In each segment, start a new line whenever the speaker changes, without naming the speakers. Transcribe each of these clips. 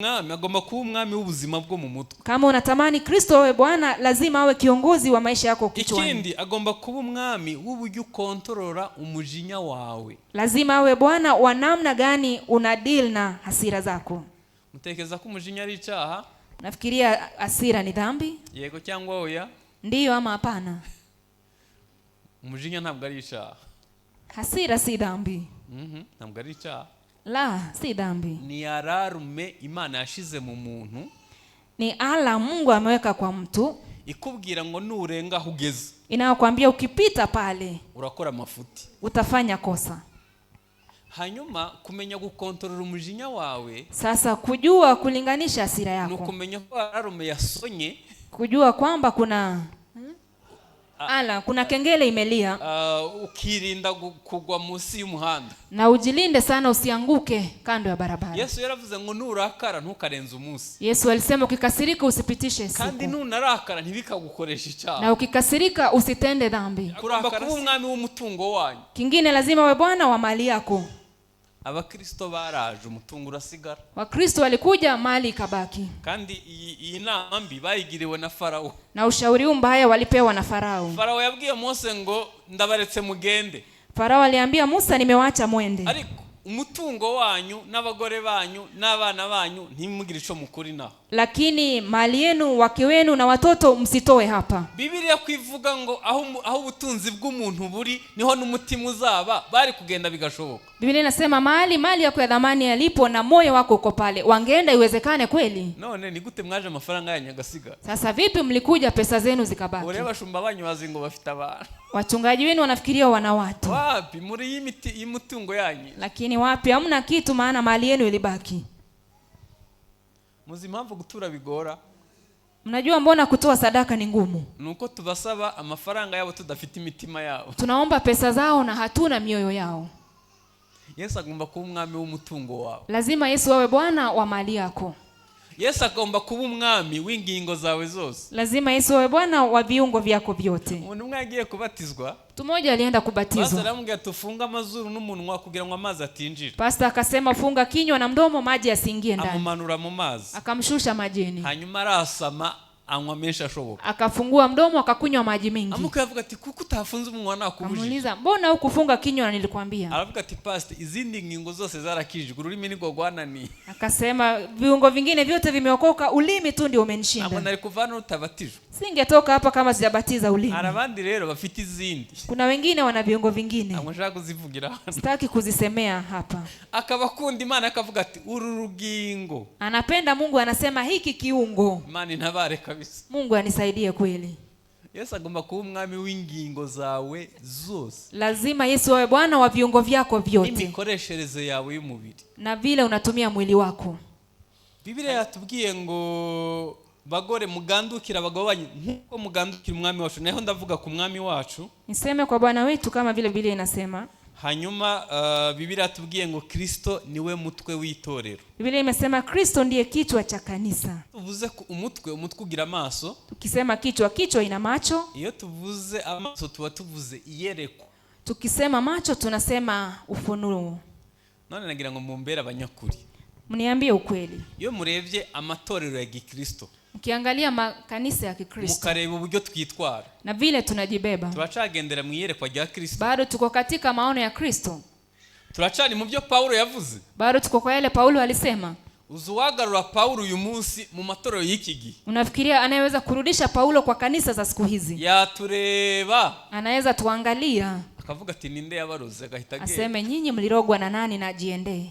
Mwami agomba kuba umwami w'ubuzima bwo mu mutwe.
Kama unatamani Kristo awe Bwana, lazima awe kiongozi wa maisha yako kichwani.
Ikindi agomba kuba umwami w'uburyo ukontorora umujinya wawe.
Lazima awe Bwana wa namna gani una deal na hasira zako.
Mutekereza ko umujinya ari icyaha?
Nafikiria hasira ni dhambi?
Yego cyangwa oya?
Ndiyo ama hapana?
Umujinya ntabwo ari icyaha.
Hasira si dhambi.
Ntabwo ari icyaha.
La, si dhambi.
Ni ararume Imana yashize mu muntu.
Ni ala Mungu ameweka kwa mtu.
Ikubwira ngo nurenga aho ugeze.
Inayokuambia ukipita pale
urakora amafuti.
Utafanya kosa.
Hanyuma kumenya gukontorora umujinya wawe.
Sasa kujua kulinganisha hasira yako.
Nukumenya ko ararume yasonye.
Kujua kwamba kuna kuna kengele imelia.
Ukirinda kugwa munsi y'umuhanda.
Na ujilinde sana usianguke kando ya barabara.
Yesu yaravuze ngo nurakara ntukarenza umunsi.
Yesu alisema ukikasirika usipitishe siku.
Kandi nunarakara ntibikagukoresha icyaha.
Na ukikasirika usitende dhambi.
Kurakara kuba umwami w'umutungo wanyu.
Kingine lazima uwe bwana wa mali yako.
Abakristo baraje umutungo urasigara.
Wakristo walikuja mali ikabaki.
Kandi iyi nama mbi bayigiriwe na Farao.
Na ushauri mbaya walipewa na Farao.
Farao yabwiye Mose ngo ndabaretse mugende.
Farao aliambia Musa nimewaacha mwende.
Ariko umutungo wanyu n'abagore banyu n'abana banyu ntimugire ico mukuri naho.
Lakini mali yenu, wake wenu na watoto msitoe hapa.
Biblia kwivuga ngo aho ubutunzi bw'umuntu buri niho n'umutima uzaba, bari kugenda bigashoboka.
Biblia inasema mali yako ya dhamani yalipo na moyo wako uko pale. Wangeenda iwezekane kweli?
None ni gute mwaje amafaranga yanyu agasiga?
Sasa vipi mlikuja pesa zenu zikabaki?
Ore bashumba banyu bazi ngo bafite abantu.
Wachungaji wenu wanafikiria wana watu.
Wapi muri y'imitungo yanyu?
Lakini wapi hamna kitu, maana mali yenu ilibaki.
Muzi impamvu gutura bigora?
Mnajua mbona kutoa sadaka ni ngumu?
Nuko tubasaba amafaranga yabo tudafite imitima yabo.
Tunaomba pesa zao na hatuna mioyo yao.
Yesu agomba kuba umwami w'umutungo wawe.
Lazima Yesu awe Bwana wa mali yako.
Yesu agomba kuba umwami w'ingingo zawe zose.
Lazima Yesu awe Bwana wa viungo vyako vyote.
Umuntu umwe yagiye kubatizwa.
Mtu mmoja alienda kubatizwa.
Pastor aramubwira tufunga amazuru n'umunwa kugira ngo amazi atinjira.
Pastor akasema funga kinywa na mdomo maji yasiingie ndani.
Amumanura mu mazi.
Akamshusha majini.
Hanyuma arasama anywa menshi ashoboka.
Akafungua mdomo akakunywa maji mengi.
Amuka yavuga ati kuko utafunze umunwa nakubujije.
Amuuliza mbona hukufunga kinywa na nilikwambia?
Aravuga ati pastor izindi ngingo zose zarakijije ururimi niko gwanani.
Akasema viungo vingine vyote vimeokoka, ulimi tu ndio umenishinda.
Abo nari kuvana utabatijwe.
Singetoka hapa kama sijabatiza ulimi.
Arabandi rero bafite izindi.
Kuna wengine wana viungo vingine.
Amashaka kuzivugira.
Sitaki kuzisemea hapa.
Akabakunda Imana akavuga ati uru rugingo.
Anapenda Mungu, anasema hiki kiungo.
Imana intabare kabisa.
Mungu anisaidie kweli.
Yesu agomba kuba umwami w'ingingo zawe zose.
Lazima Yesu awe Bwana wa viungo vyako vyote.
Imikoreshereze yawe y'umubiri.
Na vile unatumia mwili wako.
Biblia yatubwiye ngo bagore mugandukira abagabo banyu nkuko mugandukira umwami wacu. Naho ndavuga ku mwami wacu.
Niseme kwa Bwana wetu kama vile Biblia inasema.
Hanyuma Biblia yatubwiye ngo Kristo niwe mutwe w'itorero.
Biblia imesema Kristo ndiye kichwa cha kanisa.
Tuvuze umutwe ugira amaso.
Tukisema kichwa ina macho.
Iyo tuvuze amaso tuba tuvuze iyereko.
Tukisema macho tunasema ufunuo.
None nagira ngo mumbere abanyakuri.
Mniambie ukweli.
Iyo murebye amatorero ya Gikristo.
Ukiangalia makanisa ya Kikristo.
Mukareba uburyo twitwara.
Na vile tunajibeba.
Turacagendera mu iyerekwa rya Kristo.
Bado tuko katika maono ya Kristo.
Turacani mu byo Paulo yavuze.
Bado tuko kwa yale Paulo alisema.
Uzuwagarura Paulo uyu munsi mu matorero y'iki gihe.
Unafikiria anayeweza kurudisha Paulo kwa kanisa za siku hizi?
Yatureba.
Anaweza tuangalia.
Akavuga ati ninde yabaroze agahita agenda.
Aseme nyinyi mlirogwa na nani na jiendee.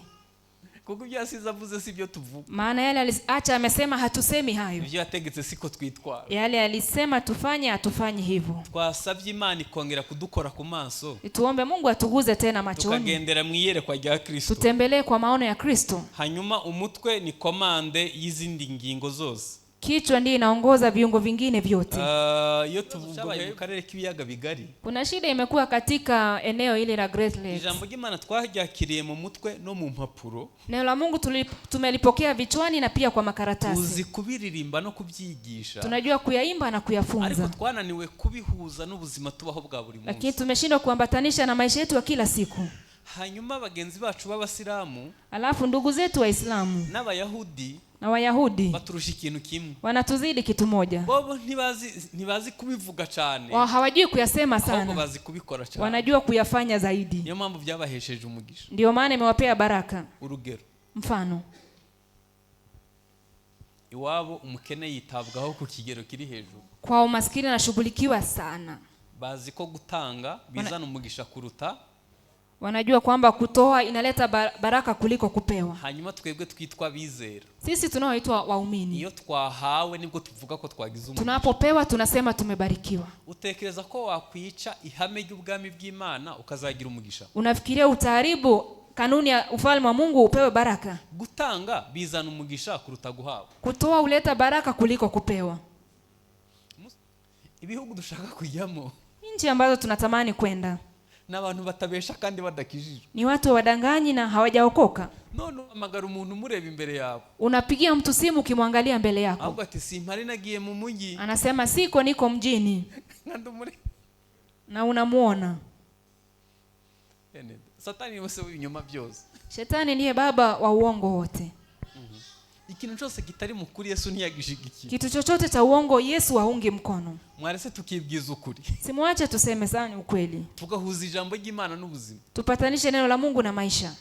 Kuko byasiza avuze sibyo tuvuga.
Maana yale aliacha amesema hatusemi hayo.
Ibyo yategetse siko twitwara.
Yale alisema tufanye hatufanyi hivyo.
Twasabye Imana ikongera kudukora ku maso.
Tuombe Mungu atuguze tena machoni.
Tukagendera mu iyerekwa rya Kristo.
Tutembelee kwa maono ya Kristo.
Hanyuma umutwe ni komande y'izindi ngingo zose.
Kichwa ndiye inaongoza viungo vingine vyote.
Iyo tuvuga mu karere k'ibiyaga bigari.
Kuna shida imekuwa katika eneo ile la Great Lakes.
Ijambo ry'Imana twaryakiriye mu mutwe no mu mpapuro.
Neno la Mungu tumelipokea vichwani na pia kwa makaratasi.
Tuzi kubiririmba no kubyigisha.
Tunajua kuyaimba na kuyafunza.
Ariko twananiwe kubihuza n'ubuzima tubaho bwa buri munsi.
Lakini tumeshindwa kuambatanisha na maisha yetu ya kila siku.
Hanyuma bagenzi bacu b'abasilamu
alafu ndugu zetu waislamu
n'abayahudi
na Wayahudi
baturusha ikintu kimwe.
wanatuzidi kitu moja.
Bobo ntibazi kubivuga cyane,
Wao hawajui kuyasema
ahubwo
sana,
bazi kubikora cyane.
wanajua kuyafanya zaidi.
Niyo mpamvu byabahesheje umugisha.
Ndio maana imewapea baraka.
Urugero,
Mfano,
iwabo umukene yitabwaho ku kigero kiri hejuru.
kwa umaskini anashughulikiwa sana.
Bazi ko gutanga bizana umugisha kuruta,
Wanajua kwamba kutoa inaleta baraka kuliko kupewa.
hanyuma twebwe twitwa bizera.
Sisi tunaoitwa waumini,
Iyo twahawe nibwo tuvuga ko twagize umugisha.
tunapopewa tunasema tumebarikiwa.
Utekereza ko wakwica ihame ry'ubwami bw'Imana ukazagira umugisha?
Unafikiria utaharibu kanuni ya ufalme wa Mungu upewe baraka?
Gutanga bizana umugisha kuruta guhawa.
Kutoa huleta baraka kuliko kupewa.
Ibihugu dushaka kujyamo,
Nchi ambazo tunatamani kwenda
n'abantu batabesha kandi badakijijwe.
ni watu wadanganyi na hawajaokoka.
None uhamagara umuntu umureba imbere yawe,
Unapigia mtu simu ukimwangalia mbele yako,
ahubwo ati simpari nagiye mu mujyi,
anasema niko mjini, na unamuona.
Satani yose w'ibinyoma byose.
Shetani ndiye baba wa uongo wote.
Ikintu cyose kitari mukuri Yesu ntiyagishigikiye.
Kitu chochote cha uongo Yesu haungi mkono.
Mwarese tukibwiza ukuri,
Simwache tuseme sana ukweli,
tugahuza ijambo ry'Imana n'ubuzima.
tupatanishe neno la Mungu na maisha.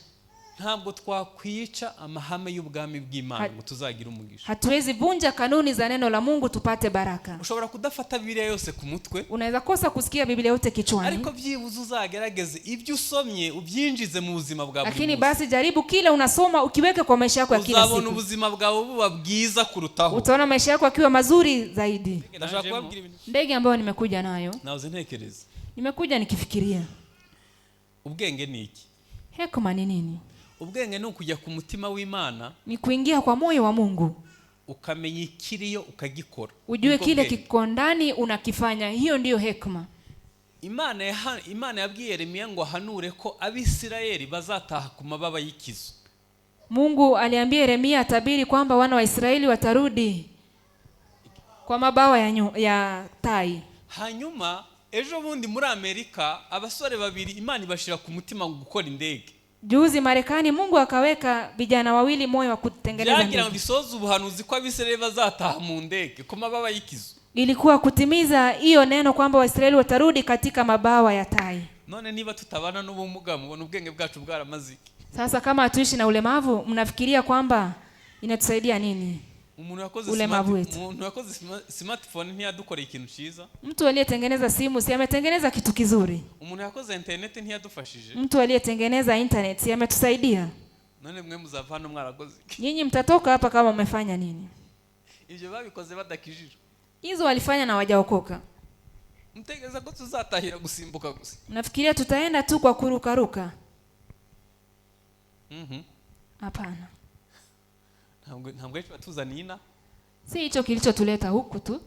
Ntabwo twakwica amahame y'ubwami bw'Imana ngo tuzagira umugisha.
Hatuwezi vunja kanuni za neno la Mungu tupate baraka.
Ushobora kudafata Bibiliya yose ku mutwe,
Unaweza kosa kusikia Biblia yote kichwani,
ariko byibuze uzagerageze ibyo usomye ubyinjize mu buzima bwa buri
lakini
munsi.
basi jaribu kile unasoma ukiweke kwa maisha yako ya kila
Uzabona
siku.
ubuzima bwawe buba bwiza kurutaho.
Utaona maisha yako yakiwa mazuri zaidi.
Ndashaka kubabwira ibintu.
Ndege ambayo nimekuja nayo,
Nahoze ntekereza,
nimekuja nikifikiria,
ubwenge ni iki?
hekima ni nini?
Ubwenge ni ukujya ku mutima w'Imana,
Ni kuingia kwa moyo wa Mungu,
ukamenya ikiriyo ukagikora.
ujue
Nibwo
kile
bwenge.
kiko ndani unakifanya. Hiyo ndiyo hekima.
Imana yabwiye Yeremiya ngo ahanure ko Abisirayeli bazataha ku mababa y'ikizu.
Mungu aliambia Yeremia atabiri kwamba wana wa Israeli watarudi kwa mabawa ya tai.
Hanyuma ejo bundi muri Amerika abasore babiri Imana ibashira ku mutima ngo gukora indege.
Juzi Marekani Mungu akaweka vijana wawili moyo wa kutengeneza
Byagira ngo
ndege.
bisoze ubuhanuzi ko Abisirayeli bazataha mu ndege ku mababa y'ikizu.
Ilikuwa kutimiza hiyo neno kwamba Waisraeli watarudi katika mabawa ya tai.
None niba tutabana n'ubumuga mubona ubwenge bwacu bwaramaze iki?
Sasa kama hatuishi na ulemavu, mnafikiria kwamba inatusaidia nini?
Umuntu yakoze smartphone ntiyadukoreye ikintu cyiza.
Mtu aliyetengeneza simu si ametengeneza kitu kizuri?
Umuntu yakoze internet ntiyadufashije.
Mtu aliyetengeneza internet si ametusaidia?
None mwe muzava hano mwarakoze iki?
Nyinyi mtatoka hapa kama umefanya nini?
Ibyo babikoze badakijijwe.
Hizo walifanya na wajaokoka.
Mtegeza ko tuzatahira gusimbuka gusa.
Nafikiria tutaenda tu kwa kurukaruka? Hapana.
Ntabwo ejo batuzaniye ina.
Si hicho kilichotuleta huku tu.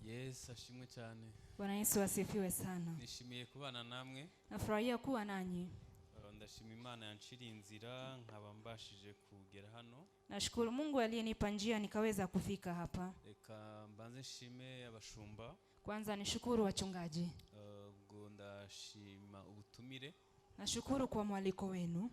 Yes, ashimwe cyane.
Bwana Yesu asifiwe sana.
Nishimiye kubana namwe.
Nafurahia kuwa nanyi.
Ndashima Imana yanshiriye inzira nkaba mbashije kugera hano.
Nashukuru Mungu aliyenipa njia nikaweza kufika hapa.
Reka mbanze nshime abashumba.
Kwanza nishukuru wachungaji.
Ubwo ndashima ubutumire.
Nashukuru kwa mwaliko wenu.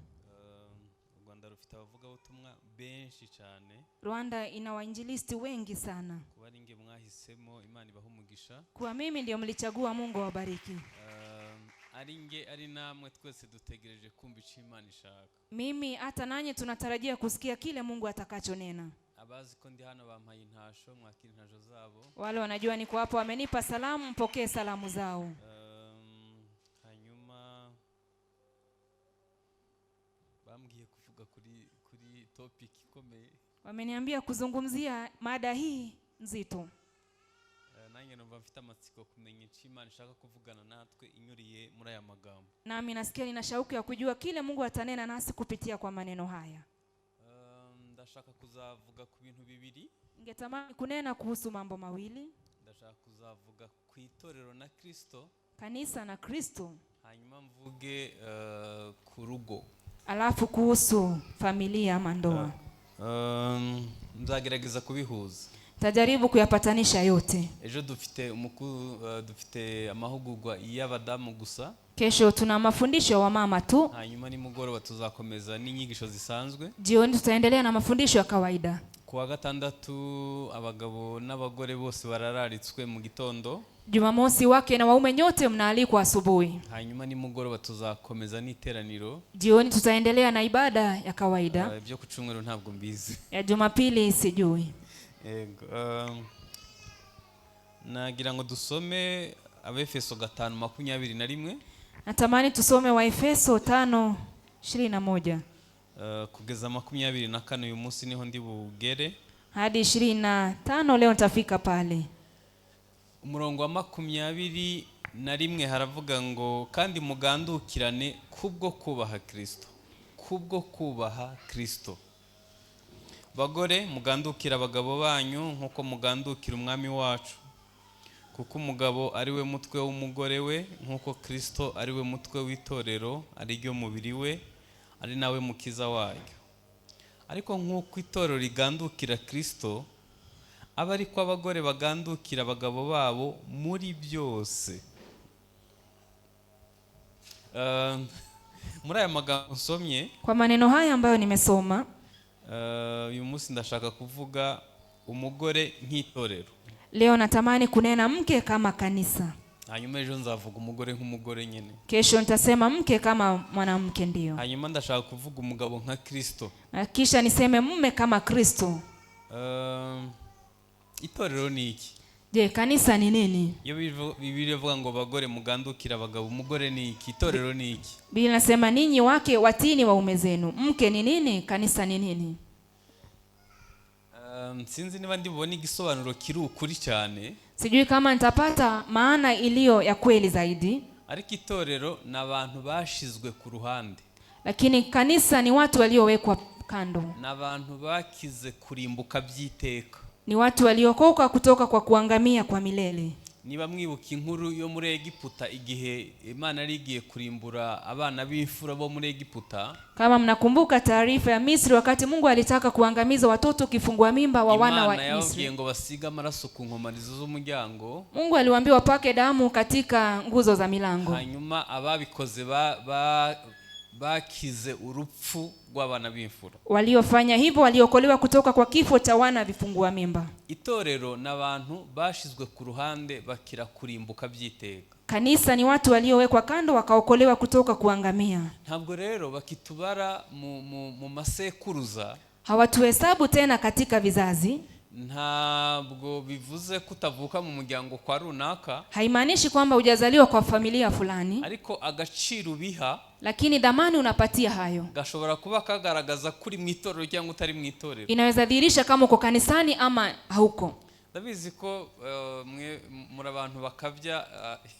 Rwanda rufite abavugabutumwa benshi cyane.
Rwanda ina wainjilisti wengi sana.
Kuba ari nge mwahisemo, Imana ibaha umugisha.
Kwa mimi ndio mlichagua, Mungu awabariki.
Ari nge ari namwe twese dutegereje kumva icyo Imana ishaka.
Mimi hata nanyi tunatarajia kusikia kile Mungu atakachonena.
Abazi ko ndi hano bampaye intasho, mwakira intasho zabo.
Wale wanajua niko hapo wamenipa salamu, mpokee salamu zao.
Hanyuma bambwiye kuvuga kuri topic ikomeye.
Wameniambia kuzungumzia mada hii nzito.
Nanjye numva mfite amatsiko kumenya icyo Imana ishaka kuvugana natwe inyuriye muri aya magambo.
Nami nasikia nina shauku ya kujua kile Mungu atanena nasi kupitia kwa maneno haya.
Ndashaka kuzavuga ku bintu bibiri.
Ningetamani kunena kuhusu mambo mawili.
Ndashaka kuzavuga ku itorero na Kristo,
kanisa na Kristo.
Hanyuma mvuge ku rugo.
Alafu kuhusu familia ama ndoa.
Nzagerageza kubihuza.
Tajaribu kuyapatanisha yote.
Ejo dufite amahugurwa y'abadamu gusa.
Kesho tuna mafundisho wa mama tu.
hanyuma nimugoroba tuzakomeza n'inyigisho zisanzwe.
Jioni tutaendelea na mafundisho ya kawaida.
Kuwa gatandatu abagabo n'abagore bose barararitswe mu gitondo.
Jumamosi wake na waume nyote mnaalikwa asubuhi.
Hanyuma nimugoroba tuzakomeza n'iteraniro.
Jioni tutaendelea na ibada ya kawaida.
Ibyo ku cyumweru ntabwo mbizi.
Ya Jumapili sijui.
Yego. Nagira ngo dusome Abefeso 5:21.
Natamani tusome wa Efeso 5:21.
Kugeza 24 uyu munsi niho ndi bugere.
Hadi 25 leo nitafika pale.
Umurongo wa 21 haravuga ngo kandi mugandukirane kubwo kubaha Kristo. Kubwo kubaha Kristo. Bagore mugandukira abagabo banyu nkuko mugandukira umwami wacu. Kuko umugabo ari we mutwe w'umugore we nkuko Kristo ari we mutwe w'itorero ari ryo mubiri we ari nawe mukiza waryo. Ariko nkuko itorero rigandukira Kristo aba ariko abagore bagandukira abagabo babo muri byose. Muri aya magambo nsomye,
kwa maneno haya ambayo nimesoma,
uyu munsi ndashaka kuvuga umugore nk'itorero.
Leo natamani kunena mke kama kanisa.
Hanyuma ejo nzavuga umugore nk'umugore nyene.
Kesho nitasema mke kama mwanamke ndio.
Hanyuma ndashaka kuvuga umugabo nka Kristo.
Na kisha niseme mume kama Kristo.
Itorero ni iki?
Je, kanisa ni nini?
Iyo Biblia ivuga ngo bagore mugandukira abagabo, umugore ni iki? Itorero ni iki?
Biblia inasema ninyi wake watini waume zenu. Mke ni nini? Kanisa ni nini?
Sinzi niba ndibona igisobanuro kiri ukuri cyane.
Sijui kama nitapata maana iliyo ya kweli zaidi.
Ariko itorero n'abantu bashizwe ku ruhande.
Lakini kanisa ni watu waliowekwa kando.
N'abantu bakize kurimbuka byiteka.
Ni watu waliokoka kutoka kwa kuangamia kwa milele.
Niba mwibuka inkuru yo muri Egiputa igihe Imana yarigiye kurimbura abana b'imfura bo muri Egiputa.
Kama mnakumbuka taarifa ya Misri wakati Mungu alitaka kuangamiza watoto kifungua mimba wa wana wa Misri.
Imana yabwiye ngo basiga amaraso ku nkomanizo z'umuryango.
Mungu aliwaambia wapake damu katika nguzo za milango.
Hanyuma ababikoze bakize urupfu rw'abana b'imfura.
Waliofanya hivyo waliokolewa kutoka kwa kifo cha wana vifungua mimba.
Itorero n'abantu bashizwe ku ruhande bakira kurimbuka byiteka.
Kanisa ni watu waliowekwa kando wakaokolewa kutoka kuangamia.
Ntabwo rero bakitubara mu masekuruza.
Hawatuhesabu tena katika vizazi.
Ntabwo bivuze kutavuka mu muryango kwa runaka.
Haimaanishi kwamba hujazaliwa kwa familia fulani.
Ariko agaciro biha,
lakini dhamani unapatia hayo.
Gashobora kuba kagaragaza kuri mu itorero cyangwa utari mu itorero.
Inaweza dhihirisha kama uko kanisani ama hauko.
Ndabizi ko muri abantu bakavya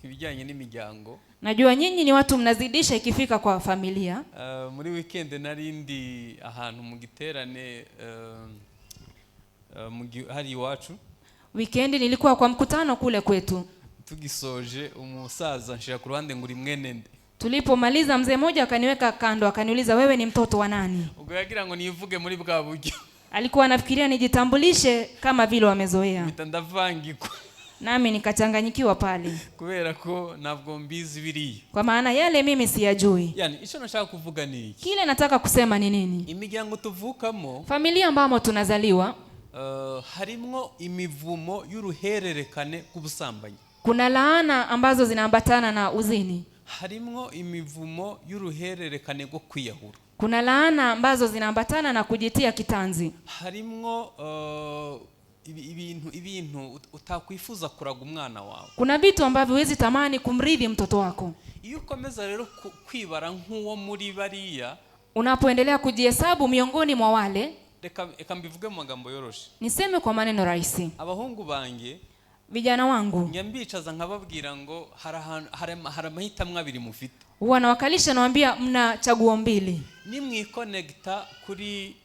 ibijyanye n'imiryango.
Najua nyinyi ni watu mnazidisha ikifika kwa familia.
Muri weekend narindi ahantu mu giterane hari iwacu.
Weekend nilikuwa kwa mkutano kule kwetu.
Tugisoje umusaza nshira ku ruhande nguri mwene nde.
Tulipomaliza mzee mmoja akaniweka kando akaniuliza wewe ni mtoto wa nani?
Ubwo yagira ngo nivuge muri bwa buryo.
Alikuwa anafikiria nijitambulishe kama vile wamezoea.
Mitandavangiko.
Nami nikachanganyikiwa pale.
Kubera ko ntabwo mbizi biri.
Kwa maana yale mimi siyajui.
Yani ico nashaka kuvuga ni iki?
Kile nataka kusema ni nini?
Imiryango tuvukamo,
familia ambamo tunazaliwa,
harimwo imivumo y'uruhererekane kubusambanyi.
Kuna laana ambazo zinaambatana na uzini.
Harimwo imivumo y'uruhererekane go kwiyahura.
Kuna laana ambazo zinaambatana na kujitia kitanzi.
Harimwo ibintu utakwifuza kuraga umwana wawe.
Kuna vitu ambavyo huwezi tamani kumridhi mtoto wako.
Iyo ukomeza rero kwibara nk'uwo muri bariya,
unapoendelea kujihesabu miongoni mwa wale,
reka mbivuge mu magambo yoroshe.
Niseme kwa maneno rahisi.
Abahungu bange,
vijana wangu,
nyambicaza nkababwira ngo hari amahitamo abiri mufite.
Huwa nawakalisha nawaambia mna chaguo mbili.
Nimwiconnecta kuri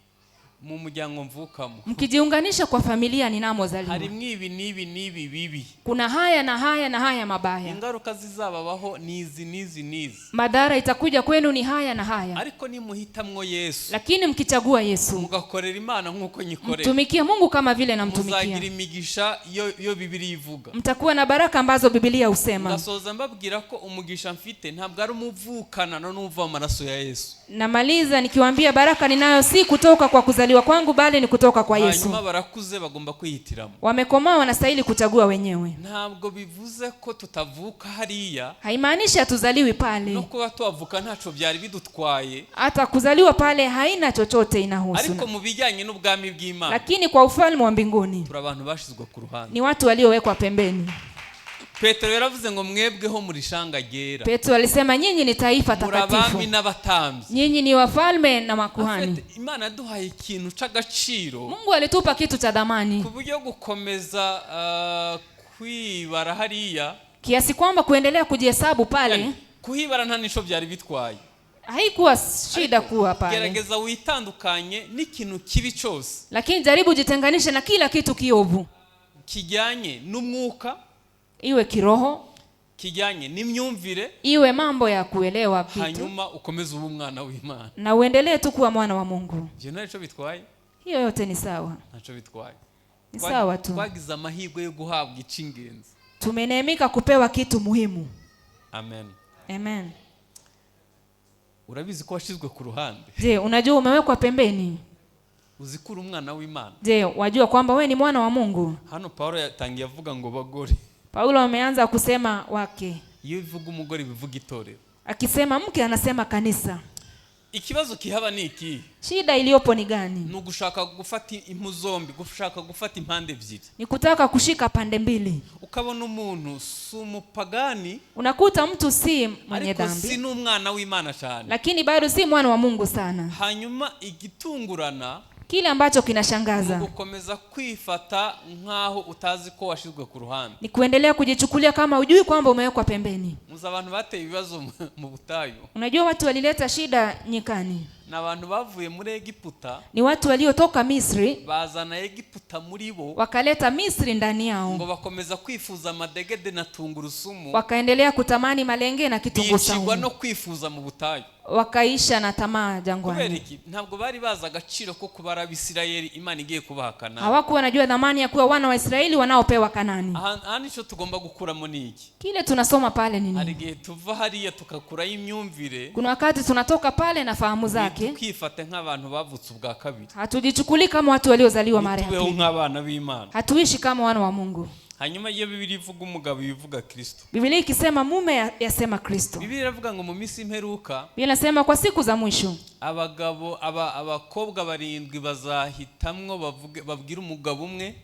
mu muryango mvukamo
mkijiunganisha kwa familia ninamozaliwa,
harimo ibi n'ibi bibi,
kuna haya na haya na haya mabaya,
ingaruka zizababaho nizi.
madhara itakuja kwenu ni haya na haya.
Ariko nimuhitamwo Yesu,
Lakini mkichagua Yesu,
mugakorera Imana nkuko nyikorera,
mtumikie Mungu kama vile namtumikia,
muzagira imigisha yo Bibiliya ivuga,
mtakuwa na baraka ambazo Biblia husema.
Ngasoza mbabwira ko umugisha mfite ntabwo ari umuvukana no nuva amaraso ya Yesu.
Namaliza nikiwaambia baraka ninayo si kutoka kwa kuzaliwa kwangu bali ni kutoka kwa Yesu.
Hanyuma barakuze bagomba kwihitiramo,
Wamekomaa wanastahili kuchagua wenyewe.
Ntabwo bivuze ko tutavuka hariya,
Haimaanishi hatuzaliwi pale,
no kuba tuvuka ntaco byari bidutwaye,
hata kuzaliwa pale haina chochote inahusu.
ariko mu bijyanye n'ubwami bw'Imana,
Lakini kwa ufalme wa mbinguni
turi abantu bashizwe ku ruhande.
ni watu waliowekwa pembeni.
Petero yaravuze ngo mwebweho muri shanga ryera,
Petro alisema nyinyi ni taifa takatifu,
murabami n'abatambyi.
nyinyi ni wafalme na makuhani.
Imana duhaye ikintu c'agaciro,
Mungu alitupa kitu cha dhamani
ku buryo gukomeza kwibara hariya,
kiasi kwamba kuendelea kujihesabu pale,
yani, kuhibara nta nico byari bitwaye,
haikuwa shida kuwa pale.
gerageza witandukanye n'ikintu kibi cyose,
Lakini jaribu jitenganishe na kila kitu kiovu,
kijyanye n'umwuka,
iwe kiroho,
kijyanye n'imyumvire,
iwe mambo ya kuelewa vitu,
hanyuma ukomeze ubu umwana w'Imana,
na uendelee tu kuwa mwana wa Mungu.
je ntaco bitwaye,
Hiyo yote ni sawa,
ntaco bitwaye,
ni sawa tu.
twagize amahirwe yo guhabwa icingenzi.
Tumeneemika kupewa kitu muhimu.
Amen.
Amen.
Urabizi ko washizwe ku ruhande?
Je, unajua umewekwa pembeni?
Uzikura umwana w'Imana?
Je, wajua kwamba we ni mwana wa Mungu?
Hano Paulo yatangiye avuga ngo bagore.
Paulo ameanza kusema wake,
Iyo bivuga umugore bivuga itorero.
akisema mke anasema kanisa.
Ikibazo kihaba ni iki?
Shida iliyopo ni gani?
Ni ugushaka gufata impu zombi, gushaka gufata impande ebyiri.
Ni kutaka kushika pande mbili.
Ukabona umuntu sumupagani,
Unakuta mtu si mwenye
ariko si
dhambi,
n'umwana w'Imana cyane,
lakini bado si mwana wa Mungu sana.
hanyuma igitungurana
Kile ambacho kinashangaza
gukomeza kwifata nkaho utazi ko washizwe ku ruhande,
ni kuendelea kujichukulia kama ujui kwamba umewekwa pembeni.
muza abantu bateye ibibazo mu butayu,
Unajua watu walileta shida nyikani,
na abantu bavuye muri Egiputa,
ni watu waliotoka Misri
bazana Egiputa muri bo,
wakaleta Misri ndani yao,
ngo bakomeza kwifuza amadegede na tungurusumu,
wakaendelea kutamani malenge na kitunguu
bicirwa
saumu,
no kwifuza mu butayu.
wakaisha na tamaa
Kubera
jangwani.
iki? Ntabwo bari bazi agaciro ko kuba Abisirayeli Imana igiye kubaha Kanani.
Hawakuwa wanajua dhamani ya kuwa wana wa Israeli wanaopewa Kanani.
Aha nico tugomba gukuramo ni iki?
Kile tunasoma pale ni
Hari
nini?
igihe tuva hariya tukakuraho imyumvire,
Kuna wakati tunatoka pale na fahamu zake,
tukifate nk'abantu bavutse ubwa kabiri,
hatujichukuli kama watu waliozaliwa mara ya
tubeho
pili,
nk'abana b'Imana.
hatuishi kama wana wa Mungu.
Hanyuma iyo Bibiliya ivuga umugabo ivuga Kristo,
Biblia ikisema mume yasema Kristo.
Bibiliya iravuga ngo mu minsi imperuka
Biblia inasema kwa siku za mwisho
abakobwa barindwi bazahitamwo babwira umugabo umwe,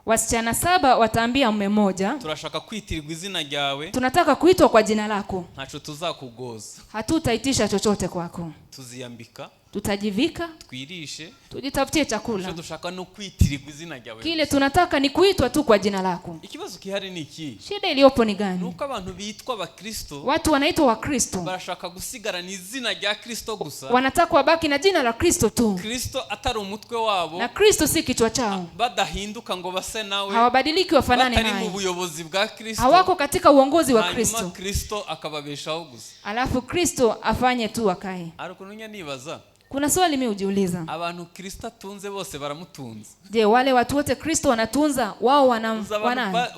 wasichana 7 wataambia mume mmoja,
turashaka kwitirirwa izina ryawe,
tunataka kuitwa kwa jina lako,
ntaco tuzakugoza,
hatutaitisha chochote kwako,
tuziyambika,
tutajivika,
twirishe,
tujitafutie
icyo
chakula.
dushaka no kwitirirwa izina ryawe.
Kile tunataka ni kuitwa tu kwa jina lako.
Ikibazo kihari ni iki?
Shida iliyopo ni gani?
Nuko abantu bitwa Abakristo
Watu wanaitwa wa Kristo,
barashaka gusigarana izina rya Kristo gusa,
wanataka wabaki na jina la Kristo tu,
Kristo atari umutwe wabo,
na Kristo si kichwa chao,
badahinduka ngo base nawe,
hawabadiliki wafanane
batari mu
naye,
buyobozi bwa Kristo,
hawako katika uongozi wa
hanyuma
Kristo,
Kristo akababeshaho gusa.
alafu Kristo afanye tu akae.
Ariko nunya nibaza,
Kuna swali mimi hujiuliza,
abantu Kristo atunze bose baramutunze?
je, wale watu wote Kristo wanatunza wao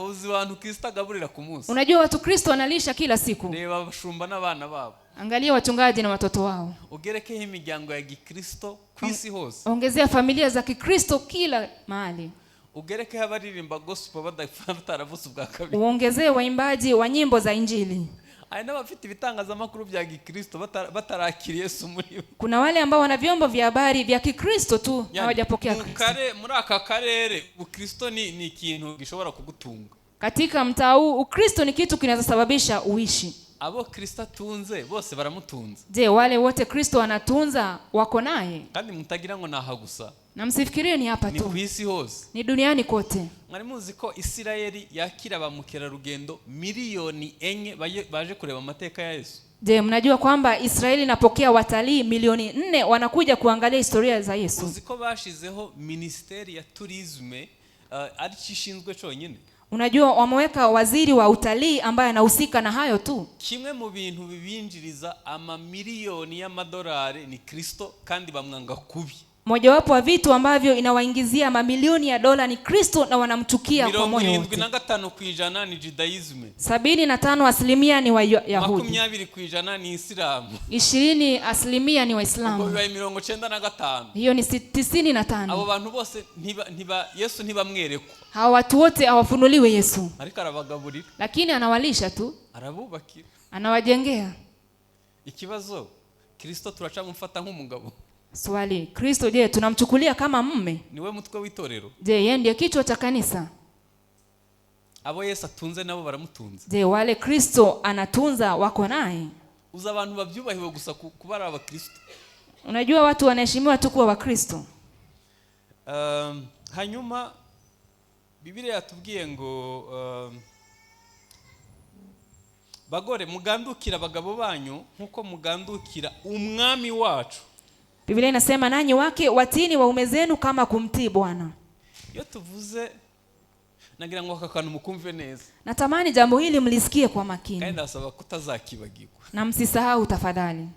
Uzi abantu Kristo agaburira ku munsi?
Unajua watu Kristo wanalisha kila siku.
Reba abashumba n'abana babo,
Angalia wachungaji na watoto wao,
ugerekeho imiryango ya Gikristo kwisi hose,
ongezea familia za Kikristo kila mahali,
ugerekeho abaririmba gospel bataravutse ubwa kabiri,
uongezee waimbaji wa nyimbo za Injili.
hari n'abafite ibitangazamakuru bya Gikristo batarakiriye Yesu muri bo.
Kuna wale ambao wana vyombo vya habari vya Kikristo tu hawajapokea Kristo.
Muri aka karere Ukristo ni ikintu gishobora kugutunga.
Katika mtaa huu Ukristo ni kitu kinachosababisha uishi.
Abo Kristo atunze bose baramutunze.
Je, wale wote Kristo anatunza wako naye?
Kandi mutagira ngo naha gusa,
Na msifikirie ni hapa
ni
tu,
kwisi hose.
ni duniani kote.
Mwari muzi ko Isirayeli yakira ba mukerarugendo miliyoni 4 baje kureba amateka ya Yesu?
Je, mnajua kwamba Israeli inapokea watalii milioni 4 wanakuja kuangalia historia za Yesu?
Uziko bashizeho ministeri ya tourisme ari cishinzwe cyonyine.
Unajua wameweka waziri wa utalii ambaye anahusika na hayo tu.
Kimwe mu bintu bibinjiriza amamiliyoni y'amadolari ni Kristo, kandi bamwanga kubi.
Mojawapo wa vitu ambavyo inawaingizia mamilioni ya dola ni Kristo na wanamchukia kwa moyo wote.
75% ni Judaism.
75% ni Wayahudi.
20% ni Islamu.
20% ni Waislamu.
Ubwo bibaye 95.
Hiyo ni 95.
Abo bantu bose Yesu ntibamwereko.
Hao watu wote hawafunuliwe Yesu.
Ariko arabagaburira.
Lakini anawalisha tu.
Arabubakira.
Anawajengea.
Ikibazo, Kristo turacamufata nk'umugabo.
Swali, Kristo je, tunamchukulia kama mume?
Niwe mutwe w'itorero.
Je, yeye ndiye kichwa cha kanisa?
Abo Yesu atunze nabo baramutunze.
Je, wale Kristo anatunza wako naye?
Uza abantu bavyubahiwe gusa kubara aba Kristo.
Unajua watu wanaheshimiwa tu kuwa wa Kristo.
Hanyuma Biblia yatubwiye ngo bagore mugandukira abagabo banyu nkuko mugandukira umwami wacu.
Biblia inasema nanyi wake watini waume zenu kama kumtii Bwana.
Iyo tuvuze nagira ngo akakanu mukumve neza.
Natamani jambo hili mlisikie kwa makini.
Kandi asaba kutazakibagirwa.
Na msisahau tafadhali.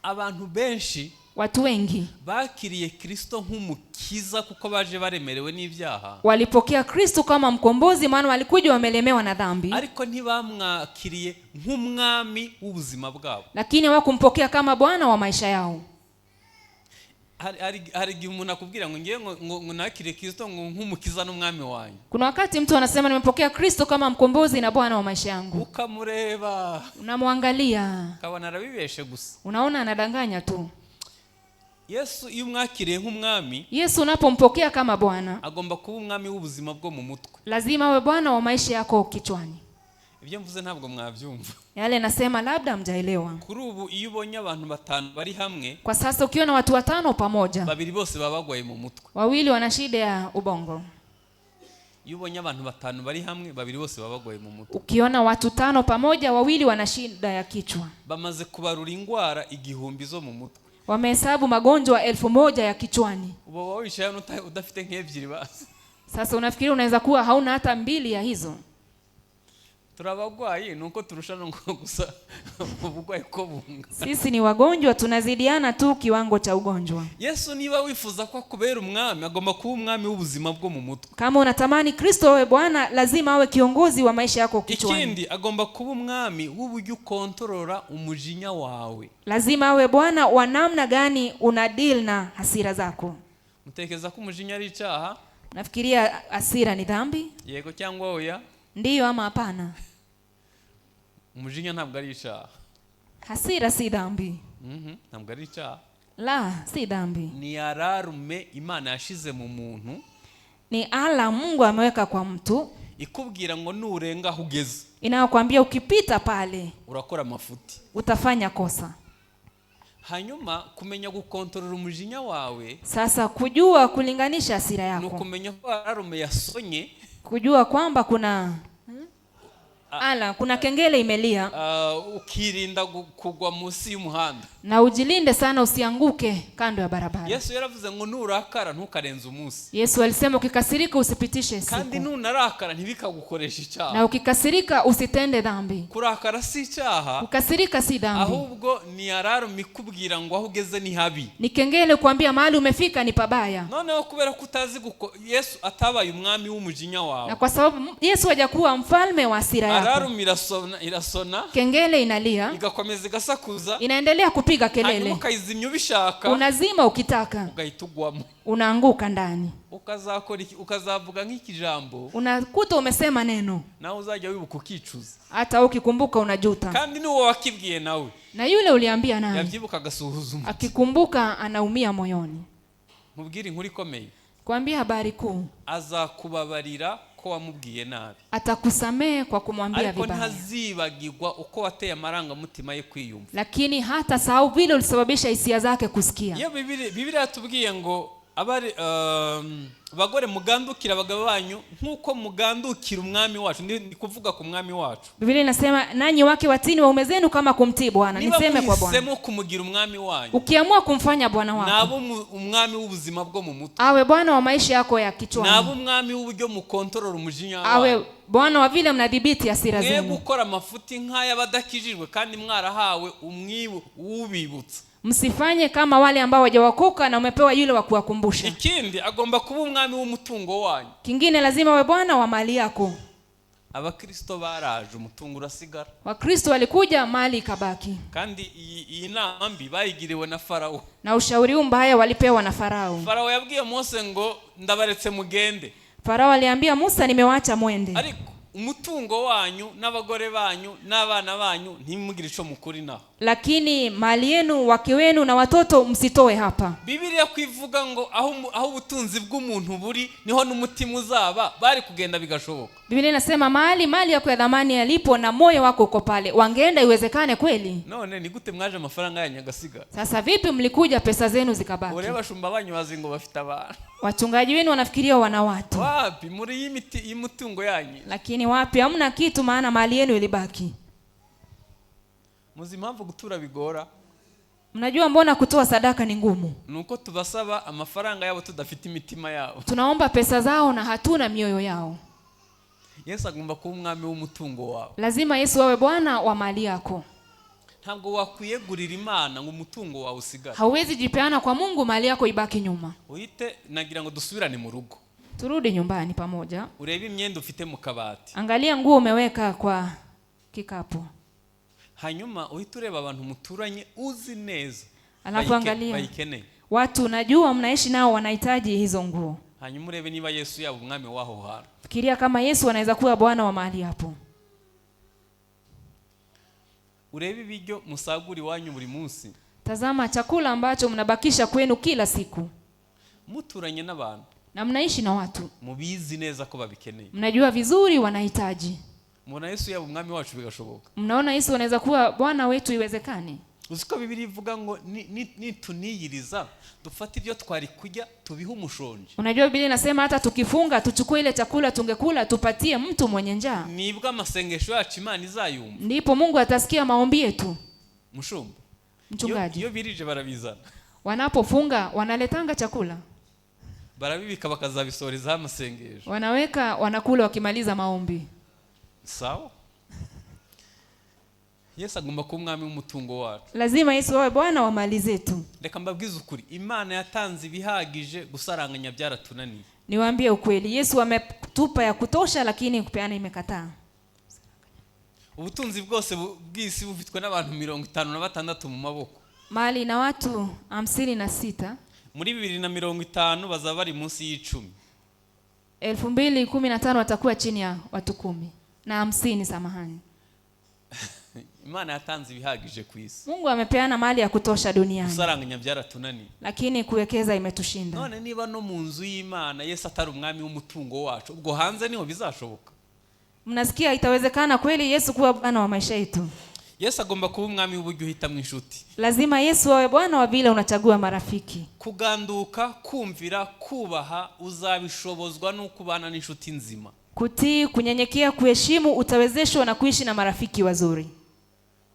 Abantu benshi,
watu wengi
bakiriye Kristo nk'umukiza kuko baje baremerewe n'ibyaha.
Walipokea Kristo kama mkombozi maana walikuja wamelemewa na dhambi.
Ariko ntibamwakiriye nk'umwami w'ubuzima bwabo.
Lakini hawakumpokea kama Bwana wa maisha yao.
Hari umuntu akubwira ngo ngiye ngo nakire Kristo nk'umukiza n'umwami wanyu.
Kuna wakati mtu anasema nimepokea Kristo kama mkombozi na Bwana wa maisha yangu.
Ukamureba,
unamwangalia,
kabona arabibeshe gusa.
Unaona anadanganya tu.
Yesu iyo mwakiriye nk'umwami,
Yesu unapompokea kama Bwana,
agomba kuba umwami w'ubuzima bwo mu mutwe.
Lazima awe Bwana wa maisha yako kichwani.
Ibyo mvuze ntabwo mwabyumva.
Yale nasema labda mjaelewa.
Kuri ubu iyo ubonye abantu batanu bari hamwe,
kwa sasa ukiona watu watano pamoja,
babiri bose babagwaye mu mutwe.
Wawili wana shida ya ubongo.
Iyo ubonye abantu batanu bari hamwe, babiri bose babagwaye mu mutwe.
Ukiona watu 5 pamoja, wawili wana shida ya kichwa.
Bamaze kubarura ingwara 1000 zo mu mutwe.
Wamehesabu magonjwa 1000 ya kichwani.
Ubo wawishaye udafite nk'ebyiri basi.
Sasa unafikiri unaweza kuwa hauna hata 2 ya hizo?
Turabagwaye nuko turushana ngo gusa ubugwaye ko bunga.
Sisi ni wagonjwa, tunazidiana tu kiwango cha ugonjwa.
Yesu niba wifuza kwa kubera umwami, agomba kuba umwami w'ubuzima bwo mu mutwe.
Kama unatamani Kristo awe Bwana, lazima awe kiongozi wa maisha yako kichwani.
Ikindi agomba kuba umwami w'uburyo kontrola umujinya wawe.
Lazima awe Bwana wa namna gani una deal na hasira zako.
Mutekeza ko umujinya ari icyaha?
Nafikiria hasira ni dhambi?
Yego cyangwa oya?
Ndiyo ama hapana?
Umujinya ntabwo ari icyaha.
Hasira si dhambi.
Ntabwo ari icyaha.
La, si dhambi.
Ni ararume Imana yashize mu muntu.
Ni ala Mungu ameweka kwa mtu.
Ikubwira ngo nurenga hugeze.
Inayokuambia ukipita pale
urakora mafuti.
Utafanya kosa.
Hanyuma kumenya gukontorora umujinya wawe.
Sasa kujua kulinganisha hasira yako.
Nukumenya ko ararume yasonye.
Kujua kwamba kuna kuna kengele imelia.
Ukirinda kugwa munsi y'umuhanda.
Na ujilinde sana usianguke kando ya barabara.
Yesu yaravuze ngo nurakara ntukarenza umunsi.
Yesu alisema ukikasirika usipitishe siku.
Kandi nunarakara ntibikagukoresha icyaha.
Na ukikasirika usitende dhambi.
Kurakara si icyaha.
Ukasirika si dhambi.
Ahubwo ni ararume ikubwira ngo aho ugeze ni habi.
Ni kengele kuambia mahali umefika ni pabaya.
Noneho kubera kutazi Yesu atabaye umwami w'umujinya wawe.
Na kwa sababu Yesu hajakuwa mfalme wa hasira yako.
Ararume irasona.
Kengele inalia.
Igakomeza igasakuza.
Inaendelea kupiga kelele.
Hanyuma ukayizimya ubishaka.
Unazima ukitaka.
Ugahitugwamo.
Unaanguka ndani.
Ukazavuga nk'ikijambo.
Unakuta umesema neno.
Na uzajya wibuka ukicuza.
Hata ukikumbuka unajuta.
Kandi ni wewe wakibwiye nawe.
Na yule uliambia naye.
Yabyibuka agasuhuzuma.
Akikumbuka anaumia moyoni.
Mubwire inkuru ikomeye.
Kuambia habari kuu.
Azakubabarira ko wamubwiye nabi.
Atakusamehe kwa kumwambia vibaya.
Ariko ntazibagirwa uko wateye amaranga mutima ye kwiyumva.
Lakini hata sahau vile ulisababisha hisia zake kusikia.
Iyo Biblia yatubwiye ngo abari bagore mugandukira abagabo banyu nkuko mugandukira umwami wacu. Ndi kuvuga ku mwami wacu.
Biblia inasema nanyi wake watini waume zenu kama kumtii Bwana. Niseme kwa Bwana.
Niba kumugira umwami wanyu.
Ukiamua kumfanya Bwana wako.
Nabo umwami w'ubuzima bwo mu mutwe.
Awe Bwana wa maisha yako ya kichwani.
Nabo umwami w'uburyo mu control umujinya wawe.
Awe Bwana wa vile mnadhibiti hasira zenu.
Mwe gukora amafuti nk'aya badakijijwe kandi mwarahawe umwibu ubibutsa.
Msifanye kama wale ambao hawajawakoka na umepewa yule wa kuwakumbusha.
Ikindi agomba kuba umwami w'umutungo wanyu.
Kingine lazima we Bwana wa mali yako.
Abakristo baraje umutungo urasigara.
Wakristo walikuja mali ikabaki.
Kandi iyi nama mbi bayigiriwe na Farao.
Na ushauri mbaya walipewa na Farao.
Farao yabwiye Mose ngo ndabaretse mugende.
Farao aliambia Musa nimewaacha mwende.
Ariko umutungo wanyu n'abagore banyu n'abana banyu ntimugire ico mukuri naho.
Lakini mali yenu, wake wenu na watoto msitoe hapa.
Biblia kwivuga ngo aho ubutunzi bw'umuntu buri niho n'umutima uzaba, bari kugenda bigashoboka.
Biblia inasema mali yako ya dhamani yalipo na moyo wako uko pale. Wangeenda iwezekane kweli?
None ni gute mwaje amafaranga yanyu agasiga?
Sasa vipi mlikuja pesa zenu zikabaki?
Ore bashumba banyu bazi ngo bafite abantu.
Wachungaji wenu wanafikiria wana watu.
Wapi muri y'imitungo yanyu?
Lakini wapi hamna kitu, maana mali yenu ilibaki.
Muzi mpamvu gutura bigora?
Mnajua mbona kutoa sadaka ni ngumu?
Nuko tubasaba amafaranga yabo tudafite imitima yabo.
Tunaomba pesa zao na hatuna mioyo yao.
Yesu agomba kuba umwami w'umutungo wawe.
Lazima Yesu awe Bwana wa mali yako.
Ntabwo wakwiyegurira Imana ngo umutungo wawe usigare.
Hauwezi jipeana kwa Mungu mali yako ibaki nyuma.
Uhite nagira ngo dusubirane mu rugo.
Turudi nyumbani pamoja.
Urebe imyenda ufite mu kabati.
Angalia nguo umeweka kwa kikapu.
Hanyuma uhite ureba abantu muturanye uzi neza.
Alafu angalia watu najua mnaishi nao wanahitaji hizo nguo.
Hanyuma urebe niba Yesu yaba umwami waho hara.
Fikiria kama Yesu anaweza kuwa Bwana wa mahali hapo.
Urebe ibiryo musaguri wanyu buri munsi.
Tazama chakula ambacho mnabakisha kwenu kila siku.
Muturanye n'abantu.
Na mnaishi na watu.
Mubizi neza ko babikeneye.
Mnajua vizuri wanahitaji.
Muna Yesu yaba umwami wacu bigashoboka.
Mnaona Yesu anaweza kuwa Bwana wetu iwezekane?
Uziko Biblia ivuga ngo nituniyiriza dufate ibyo twari kujya tubihe umushonje.
Unajua Biblia inasema hata tukifunga tuchukue ile chakula tungekula tupatie mtu mwenye njaa.
Nibwo amasengesho yacu Imana izayumva.
Ndipo Mungu atasikia maombi yetu.
Mushumba.
Mchungaji.
Iyo birije barabizana.
Wanapofunga wanaletanga chakula.
Barabibika bakazabisoreza amasengesho.
Wanaweka wanakula wakimaliza maombi.
Sawa? Yesu agomba kuba umwami w'umutungo wacu.
Lazima Yesu awe Bwana wa mali zetu.
Reka mbabwize ukuri, Imana yatanze ibihagije gusaranganya byaratunaniye.
Niwaambie ukweli, Yesu ametupa ya kutosha lakini kupeana imekataa.
Ubutunzi bwose bw'isi bufitwe n'abantu 56 mu maboko.
Mali na watu 56.
Muri 2050 bazaba bari munsi y'10.
2015 watakuwa chini ya watu 10 na 50 samahani.
Imana yatanze ibihagije ku isi.
Mungu amepeana mali ya kutosha duniani.
Gusaranganya byaratunaniye.
Lakini kuwekeza imetushinda.
None niba no mu nzu y'Imana Yesu atari umwami w'umutungo wacu, ubwo hanze niho bizashoboka.
Mnasikia itawezekana kweli Yesu kuwa Bwana wa maisha yetu?
Yesu agomba kuba umwami w'uburyo uhita mu inshuti.
Lazima Yesu awe Bwana wa vile unachagua marafiki.
Kuganduka, kumvira, kubaha uzabishobozwa no kubana n'inshuti nzima.
Kutii, kunyenyekea, kuheshimu utawezeshwa na kuishi na marafiki wazuri.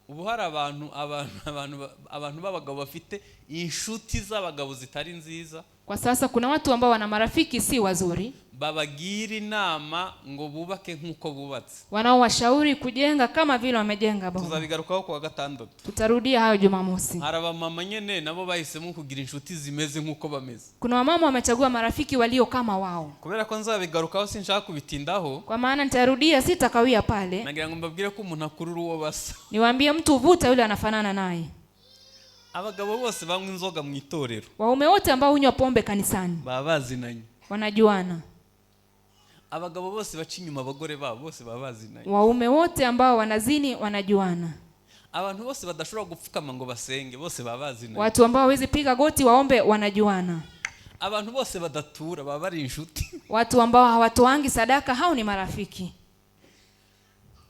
Ubu hari abantu b'abagabo bafite inshuti z'abagabo zitari nziza.
Kwa sasa kuna watu ambao wana marafiki si wazuri.
Babagira inama ngo bubake nkuko bubatse.
Wanaowashauri kujenga kama vile wamejenga baba.
Tuzabigarukaho kwa gatandatu.
Tutarudia hayo Jumamosi.
Haraba mama nyene nabo bahisemo kugira inshuti zimeze nkuko bameze.
Kuna wamama wamechagua marafiki walio kama wao.
Kubera ko nzabigarukaho sinshaka kubitindaho.
Kwa maana nitarudia sitakawia pale.
Nagira ngo mbabwire ko umuntu akurura uwo basa.
Niwaambie mtu uvuta yule anafanana naye.
Abagabo bose banywa inzoga mu itorero.
Waume wote ambao hunywa pombe kanisani
babazinanye.
Wanajuana.
Abagabo bose baca inyuma abagore babo bose babazinanye.
Waume wote ambao wanazini wanajuana.
Abantu bose badashobora gupfukama ngo basenge bose babazinanye.
Watu ambao hawezi piga goti waombe wanajuana.
Abantu bose badatura baba ari inshuti.
Watu ambao hawatoangi sadaka hao ni marafiki.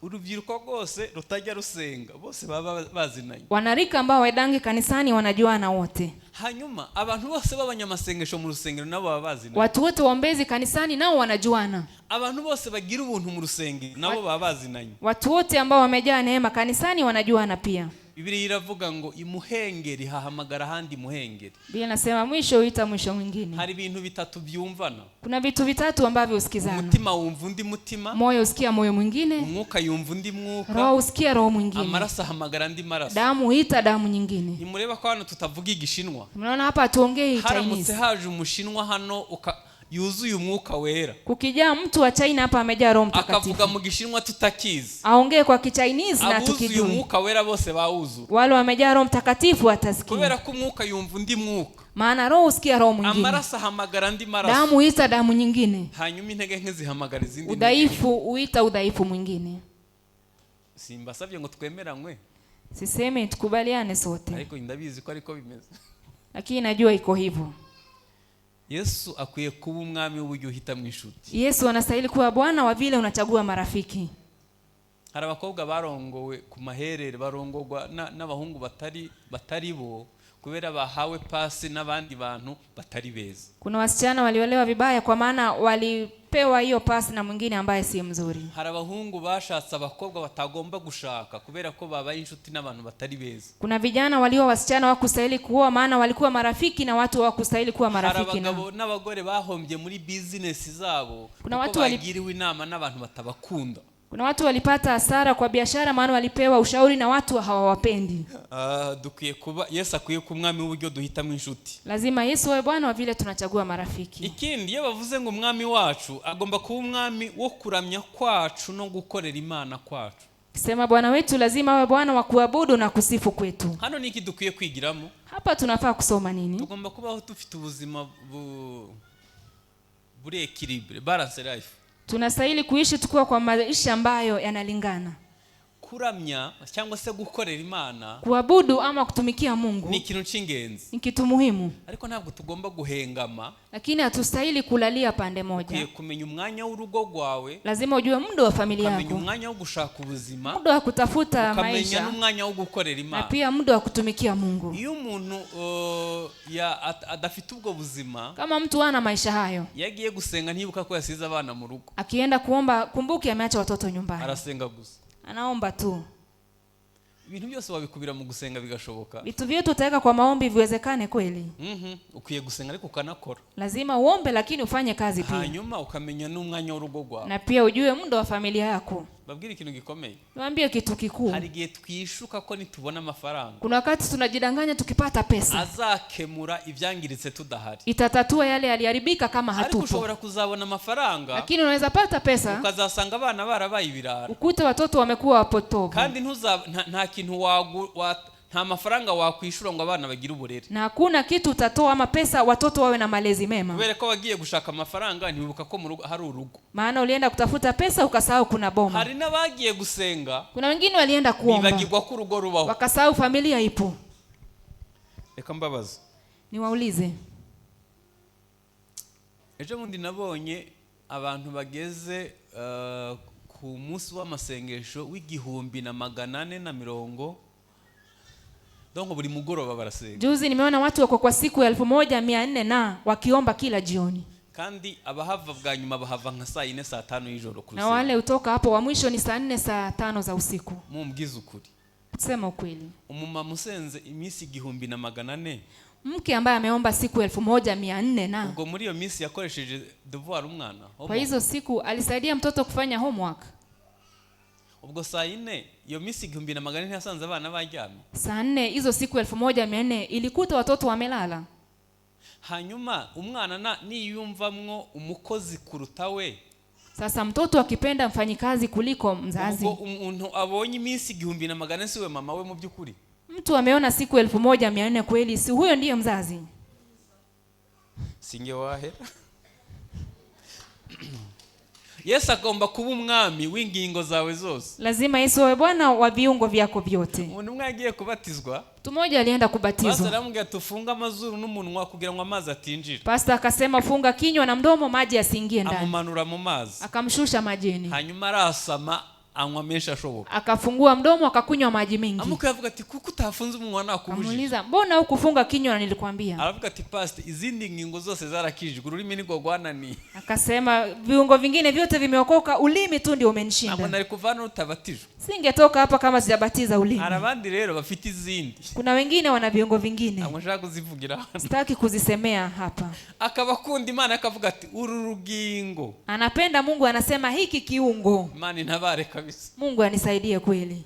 urubyiruko rwose rutajya rusenga bose baba bazinanye.
Wanarika ambao waedangi kanisani wanajuana wote.
Hanyuma abantu bose b'abanyamasengesho mu rusengero nabo baba bazinanye.
Watu wote waombezi kanisani nao wanajuana.
Abantu bose bagira ubuntu mu rusengero nabo baba bazinanye.
Watu wote ambao wamejaa neema kanisani wanajuana pia.
Biblia iravuga ngo imuhengeri hahamagara handi muhengeri.
Biblia inasema mwisho huita mwisho mwingine.
Hari ibintu bitatu byumvana.
Kuna vitu vitatu ambavyo usikizana.
Umutima wumva undi mutima.
Moyo usikia moyo mwingine.
Umwuka yumva undi mwuka.
Roho usikia roho mwingine.
Amaraso ahamagara andi maraso.
Damu huita damu nyingine.
Nimureba ko hano tutavuga igishinwa.
Mnaona hapa tuongee Chinese.
Haramutse haje umushinwa hano yuzuye umwuka wera.
Kukijaa mtu wa China hapa amejaa Roho Mtakatifu.
Akavuga mu gishinwa tutakizi.
Aongee kwa Kichinese na tukijui.
Abuzuye umwuka wera bose bawuzu.
Wale wamejaa Roho Mtakatifu watasikia.
Kubera ko umwuka yumva undi mwuka.
Maana roho usikia roho mwingine.
Amaraso ahamagara andi maraso.
Damu huita damu nyingine.
Hanyuma intege nke zihamagara izindi.
Udhaifu huita udhaifu mwingine.
Simbasabye ngo twemeranywe.
Siseme tukubaliane sote.
Ariko ndabizi ko ariko bimeze.
Lakini najua iko hivyo.
Yesu akwiye kuba umwami w'uburyo uhita mu inshuti.
Yesu anastahili kuwa Bwana wa vile unachagua marafiki.
Hari abakobwa barongowe ku maherere barongorwa n'abahungu batari bo kubera bahawe pasi n'abandi bantu batari beza.
Kuna wasichana waliolewa vibaya kwa maana walipewa hiyo pasi na mwingine ambaye si mzuri.
Hari abahungu bashatse abakobwa batagomba gushaka kubera ko babaye inshuti n'abantu batari beza.
Kuna vijana walio wasichana wakustahili kuoa maana walikuwa marafiki na watu wakustahili kuwa marafiki na.
Hari abagabo n'abagore bahombye muri business zabo.
Kuna watu
bagiriwe inama n'abantu batabakunda.
Kuna watu walipata hasara kwa biashara maana walipewa ushauri na watu hawawapendi.
Dukwiye kuba Yesu akwiye ku mwami w'uburyo duhita mu inshuti.
Lazima Yesu awe Bwana wa vile tunachagua marafiki.
Ikindi iyo bavuze ngo umwami wacu agomba kuba umwami wo kuramya kwacu no gukorera Imana kwacu.
Sema Bwana wetu lazima awe Bwana wa kuabudu na kusifu kwetu.
Hano niki dukwiye kwigiramo?
Hapa tunafaa kusoma nini?
Tugomba kubaho dufite ubuzima buri equilibre, balance life.
Tunastahili kuishi tukiwa kwa maisha ambayo yanalingana.
Kuramya cyangwa se gukorera Imana,
kuabudu ama kutumikia Mungu
ni ikintu cy'ingenzi,
ni kitu muhimu,
ariko ntabwo tugomba guhengama.
Lakini hatustahili kulalia pande moja.
Ukwiye kumenya umwanya w'urugo rwawe,
lazima ujue muda wa familia yako,
kumenya umwanya wo gushaka ubuzima,
muda wa kutafuta maisha,
kumenya n'umwanya wo gukorera Imana,
na pia muda wa kutumikia Mungu.
Iyo umuntu adafite ubwo buzima,
kama mtu ana maisha hayo,
yagiye gusenga ntibuka ko yasize abana mu rugo,
akienda kuomba kumbuke ameacha watoto nyumbani,
arasenga gusa,
anaomba tu.
Ibintu byose wabikubira mu gusenga bigashoboka.
Vitu vyote utaweka kwa maombi viwezekane kweli.
Ukwiye gusenga ariko ukanakora.
Lazima uombe lakini ufanye kazi pia.
Hanyuma ukamenya n'umwanya w'urugo rwawe.
Na pia ujue muda wa familia yako.
Babwira ikintu gikomeye.
Niambie kitu kikuu.
Hari igihe twishuka ko nitubona amafaranga,
kuna wakati tunajidanganya tukipata pesa
azakemura ibyangiritse tudahari,
itatatua yale yaliharibika kama hatupo.
Ariko ushobora kuzabona amafaranga,
lakini unaweza pata pesa
ukazasanga abana barabaye ibirara,
ukute watoto wamekuwa wapotovu,
kandi nta kintu nta mafaranga wakwishura ngo abana bagire uburere,
na hakuna kitu utatoa ama pesa watoto wawe na malezi mema.
Kubera ko wagiye gushaka amafaranga ntibuka ko mu rugo hari urugo,
maana ulienda kutafuta pesa ukasahau kuna boma.
Hari n'abagiye gusenga,
kuna wengine walienda kuomba
bibagirwa ko urugo rubaho,
wakasahau familia ipo.
Reka mbabaza
niwaulize,
ejo bundi nabonye abantu bageze ku munsi w'amasengesho w'1440, donc buri mugoroba barasenga.
Juzi nimeona watu wako kwa siku 1400 na wakiomba kila jioni,
kandi abahava bwa nyuma bahava nka saa 4 saa 5 y'ijoro
kuruhuka, na wale utoka hapo wa mwisho ni saa 4 saa 5 za usiku.
Mumbwiza ukuri,
sema ukweli,
umumama usenze iminsi 1400,
mke ambaye ameomba siku 1400 na
ubwo muri iyo minsi yakoresheje devoir umwana,
kwa hizo siku alisaidia mtoto kufanya homework.
Ubwo saa 4 iyo minsi 1400 ntiyasanze abana baryamye.
Saa 4 hizo siku 1400 ilikuta watoto wamelala.
Hanyuma umwana niyumvamwo umukozi kuruta we,
sasa mtoto akipenda mfanyikazi kuliko mzazi,
ubwo umuntu abonye iminsi 1400 siwe mama we mu byukuri.
Mtu ameona siku 1400 kweli, si huyo ndiye mzazi?
Singe wahera. Yesu agomba kuba umwami w'ingingo zawe zose.
Lazima Yesu awe Bwana wa viungo vyako vyote.
Umuntu umwe yagiye kubatizwa,
mtu mmoja alienda kubatizwa,
pastor aramubwira tufunga amazuru n'umunwa kugira ngo amazi atinjira.
Pastor akasema funga kinywa na mdomo maji yasiingie ndani,
amumanura mu mazi,
akamshusha majini,
hanyuma arasama anywa menshi ashoboka.
Akafungua mdomo akakunywa maji mengi.
Amuka yavuga ati kuko utafunze umunwa nakubujije.
Amuuliza mbona hukufunga kinywa na nilikwambia?
Aravuga ati pastor izindi ngingo zose zarakijijwe ururimi niko gwanani.
Akasema viungo vingine vyote vimeokoka, ulimi tu ndio umenishinda.
Ntabwo nari kuvana utabatijwe.
Singetoka hapa kama sijabatiza ulimi.
Arabandi rero bafite izindi.
Kuna wengine wana viungo vingine.
Ntabwo nshaka kuzivugira.
Sitaki kuzisemea hapa.
Akabakunda Imana akavuga ati uru rugingo.
Anapenda Mungu, anasema hiki kiungo.
Imana intabare kabisa.
Mungu anisaidie kweli.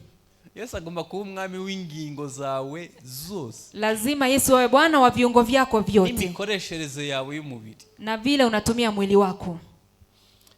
Yesu agomba kuba umwami w'ingingo zawe zose.
Lazima Yesu awe Bwana wa viungo vyako vyote.
Imikoreshereze yawe y'umubiri.
Na vile unatumia mwili wako.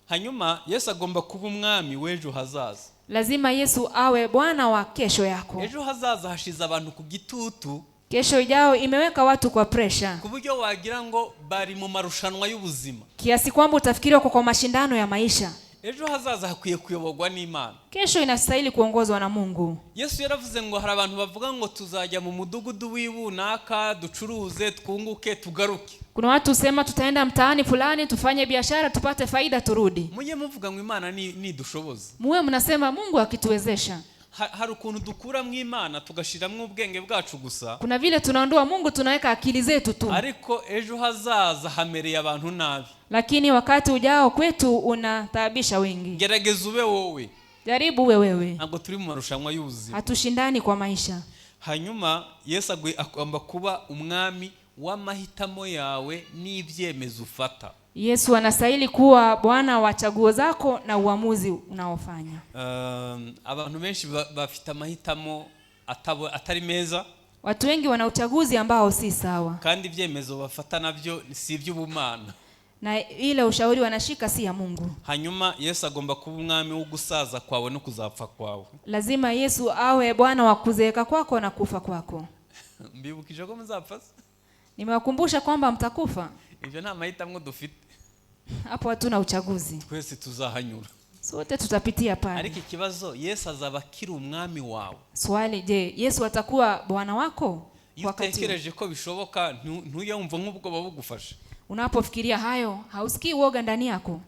Hanyuma Yesu agomba kuba umwami w'ejo hazaza.
Lazima Yesu awe Bwana wa kesho yako.
Ejo hazaza hashize abantu ku gitutu.
Kesho ijao imeweka watu kwa pressure.
Ku buryo wagira ngo bari mu marushanwa y'ubuzima.
Kiasi kwamba utafikiria kwa mashindano ya maisha.
Ejo hazaza hakwiye kuyoborwa n'Imana.
Kesho inastahili kuongozwa na Mungu.
Yesu yaravuze ngo hari abantu bavuga ngo tuzajya mu mudugudu w'ibunaka ducuruze twunguke tugaruke.
Kuna watu sema tutaenda mtaani fulani tufanye biashara tupate faida turudi.
Mwenye muvuga ngo Imana ni dushoboza.
Muwe mnasema Mungu akituwezesha.
Hari ukuntu dukura mu Imana tugashiramwe ubwenge bwacu gusa.
Kuna vile tunaondoa Mungu tunaweka akili zetu tu.
Ariko ejo hazaza hamereye abantu nabi.
Lakini wakati ujao kwetu unataabisha wengi.
Gerageza ube wowe.
Jaribu wewe.
Ntabwo turi mu marushanwa y'ubuzima.
Hatushindani kwa maisha.
Hanyuma Yesu agomba kuba umwami w'amahitamo yawe n'ibyemezo ufata.
Yesu anastahili kuwa Bwana wa chaguo zako na uamuzi unaofanya.
Abantu benshi bafite amahitamo atari meza.
Watu wengi wana uchaguzi ambao si sawa.
Kandi ibyemezo bafata nabyo si iby'ubumana.
Na ile ushauri wanashika si ya Mungu.
Hanyuma Yesu agomba kuba umwami wo gusaza kwawe no kuzapfa kwawe.
Lazima Yesu awe Bwana wa kuzeeka kwako na kufa kwako.
Mbibukije ko muzapfa.
Nimewakumbusha kwamba mtakufa.
Ibyo nta mahitamo dufite.
Hapo hatuna uchaguzi.
Twese tuzahanyura.
Sote tutapitia pale.
Ariko ikibazo Yesu azaba kiri umwami wawe.
Swali, je, Yesu atakuwa Bwana wako?
Utekereje ko bishoboka ntuyumva nk'ubwoba bugufasha.
Unapofikiria hayo, hausikii uoga ndani yako?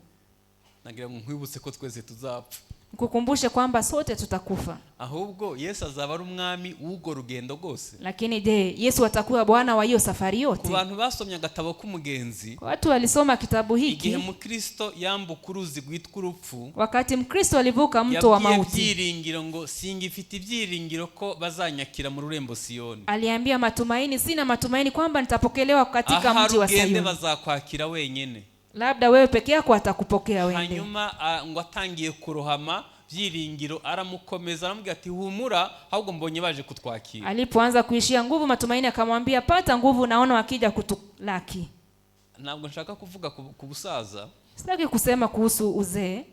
Nagira ngo nkwibutse ko twese tuzapfa.
Nikukumbushe kwamba sote tutakufa.
Ahubwo Yesu azaba ari umwami w'ugo rugendo rwose.
Lakini je, Yesu atakuwa Bwana wa hiyo safari yote?
Ku bantu basomye agatabo k'umugenzi,
watu walisoma kitabu hiki
igihe Mukristo yambuka uruzi rwitwa urupfu,
wakati Mkristo alivuka mto wa mauti,
yabyiringiro ngo singifite ibyiringiro ko bazanyakira mu rurembo Siyoni.
Aliambia matumaini, sina matumaini kwamba nitapokelewa katika mji wa Sayuni.
Bazakwakira wenyene.
Labda wewe peke yako atakupokea wewe.
Hanyuma ngo atangiye kurohama byiringiro aramukomeza aramubwira ati humura ahubwo mbonye baje kutwakira.
Alipoanza kuishia nguvu matumaini akamwambia pata nguvu, naona wakija kutulaki.
Ntabwo nshaka kuvuga ku busaza.
Sitaki kusema kuhusu uzee.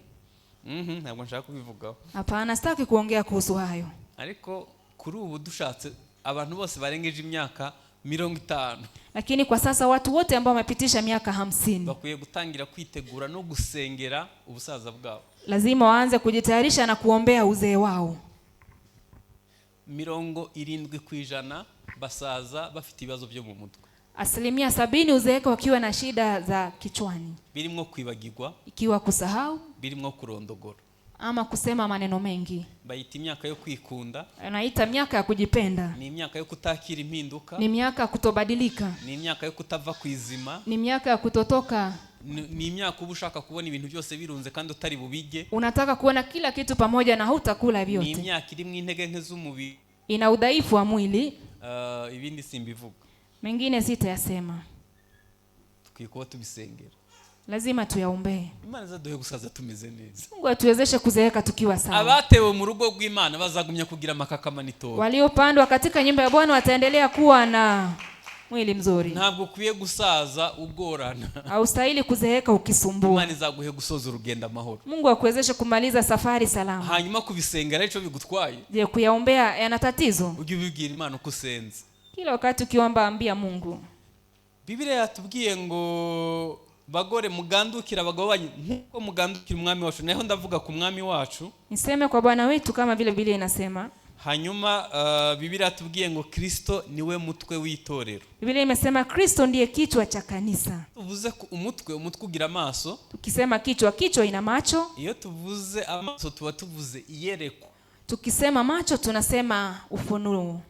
Ntabwo nshaka kubivugaho.
Hapana, sitaki kuongea kuhusu hayo.
Ariko kuri ubu dushatse abantu bose barengeje imyaka 50.
Lakini kwa sasa watu wote ambao wamepitisha miaka 50
bakwiye gutangira kwitegura no gusengera ubusaza bwabo.
Lazima waanze kujitayarisha na kuombea uzee wao.
70% basaza bafite ibibazo byo mu mutwe.
70% uzeeka wakiwa na shida za kichwani.
Birimo kwibagirwa,
ikiwa kusahau,
birimo kurondogora,
ama kusema maneno mengi.
Bayita imyaka yo kwikunda.
Anaita miaka ya kujipenda.
Ni imyaka yo kutakira impinduka.
Ni miaka ya kutobadilika.
Ni imyaka yo kutava kwizima.
Ni miaka ya kutotoka.
Ni imyaka uba ushaka kubona ibintu byose birunze kandi utari bubige.
Unataka kuona kila kitu pamoja na hutakula vyote.
Ni imyaka irimo intege nke z'umubiri.
Ina udhaifu wa mwili.
Ibindi simbivuga.
Mengine sitayasema.
Tukikuwa tubisengera.
Lazima tuyaombee.
Imana zaduhe gusaza tumeze neza.
Mungu atuwezeshe kuzeeka tukiwa sawa.
Abatewe mu rugo rw'Imana bazagumya kugira makakamanito.
Waliopandwa katika nyumba ya Bwana wataendelea kuwa na mwili mzuri.
Ntabwo kuye gusaza ugorana.
Haustahili kuzeeka ukisumbua.
Imana izaguhe gusoza urugendo amahoro.
Mungu akuwezeshe kumaliza safari salama.
Hanyuma kubisengera ico bigutwaye.
Je, kuyaombea yana tatizo?
Ujye ubibwira Imana uko usenze.
Kila wakati ukiomba ambia Mungu.
Biblia yatubwiye ngo bagore mugandukira abagabo banyu nkuko mugandukira umwami wacu. Naho ndavuga ku mwami wacu.
Niseme kwa Bwana wetu kama vile Biblia inasema.
hanyuma Biblia tubwiye ngo Kristo niwe mutwe w'itorero.
Biblia imesema Kristo ndiye kichwa cha kanisa.
Tuvuze umutwe ugira amaso.
Tukisema kichwa ina macho.
Iyo tuvuze amaso tuba tuvuze iyereko.
Tukisema macho tunasema ufunuo.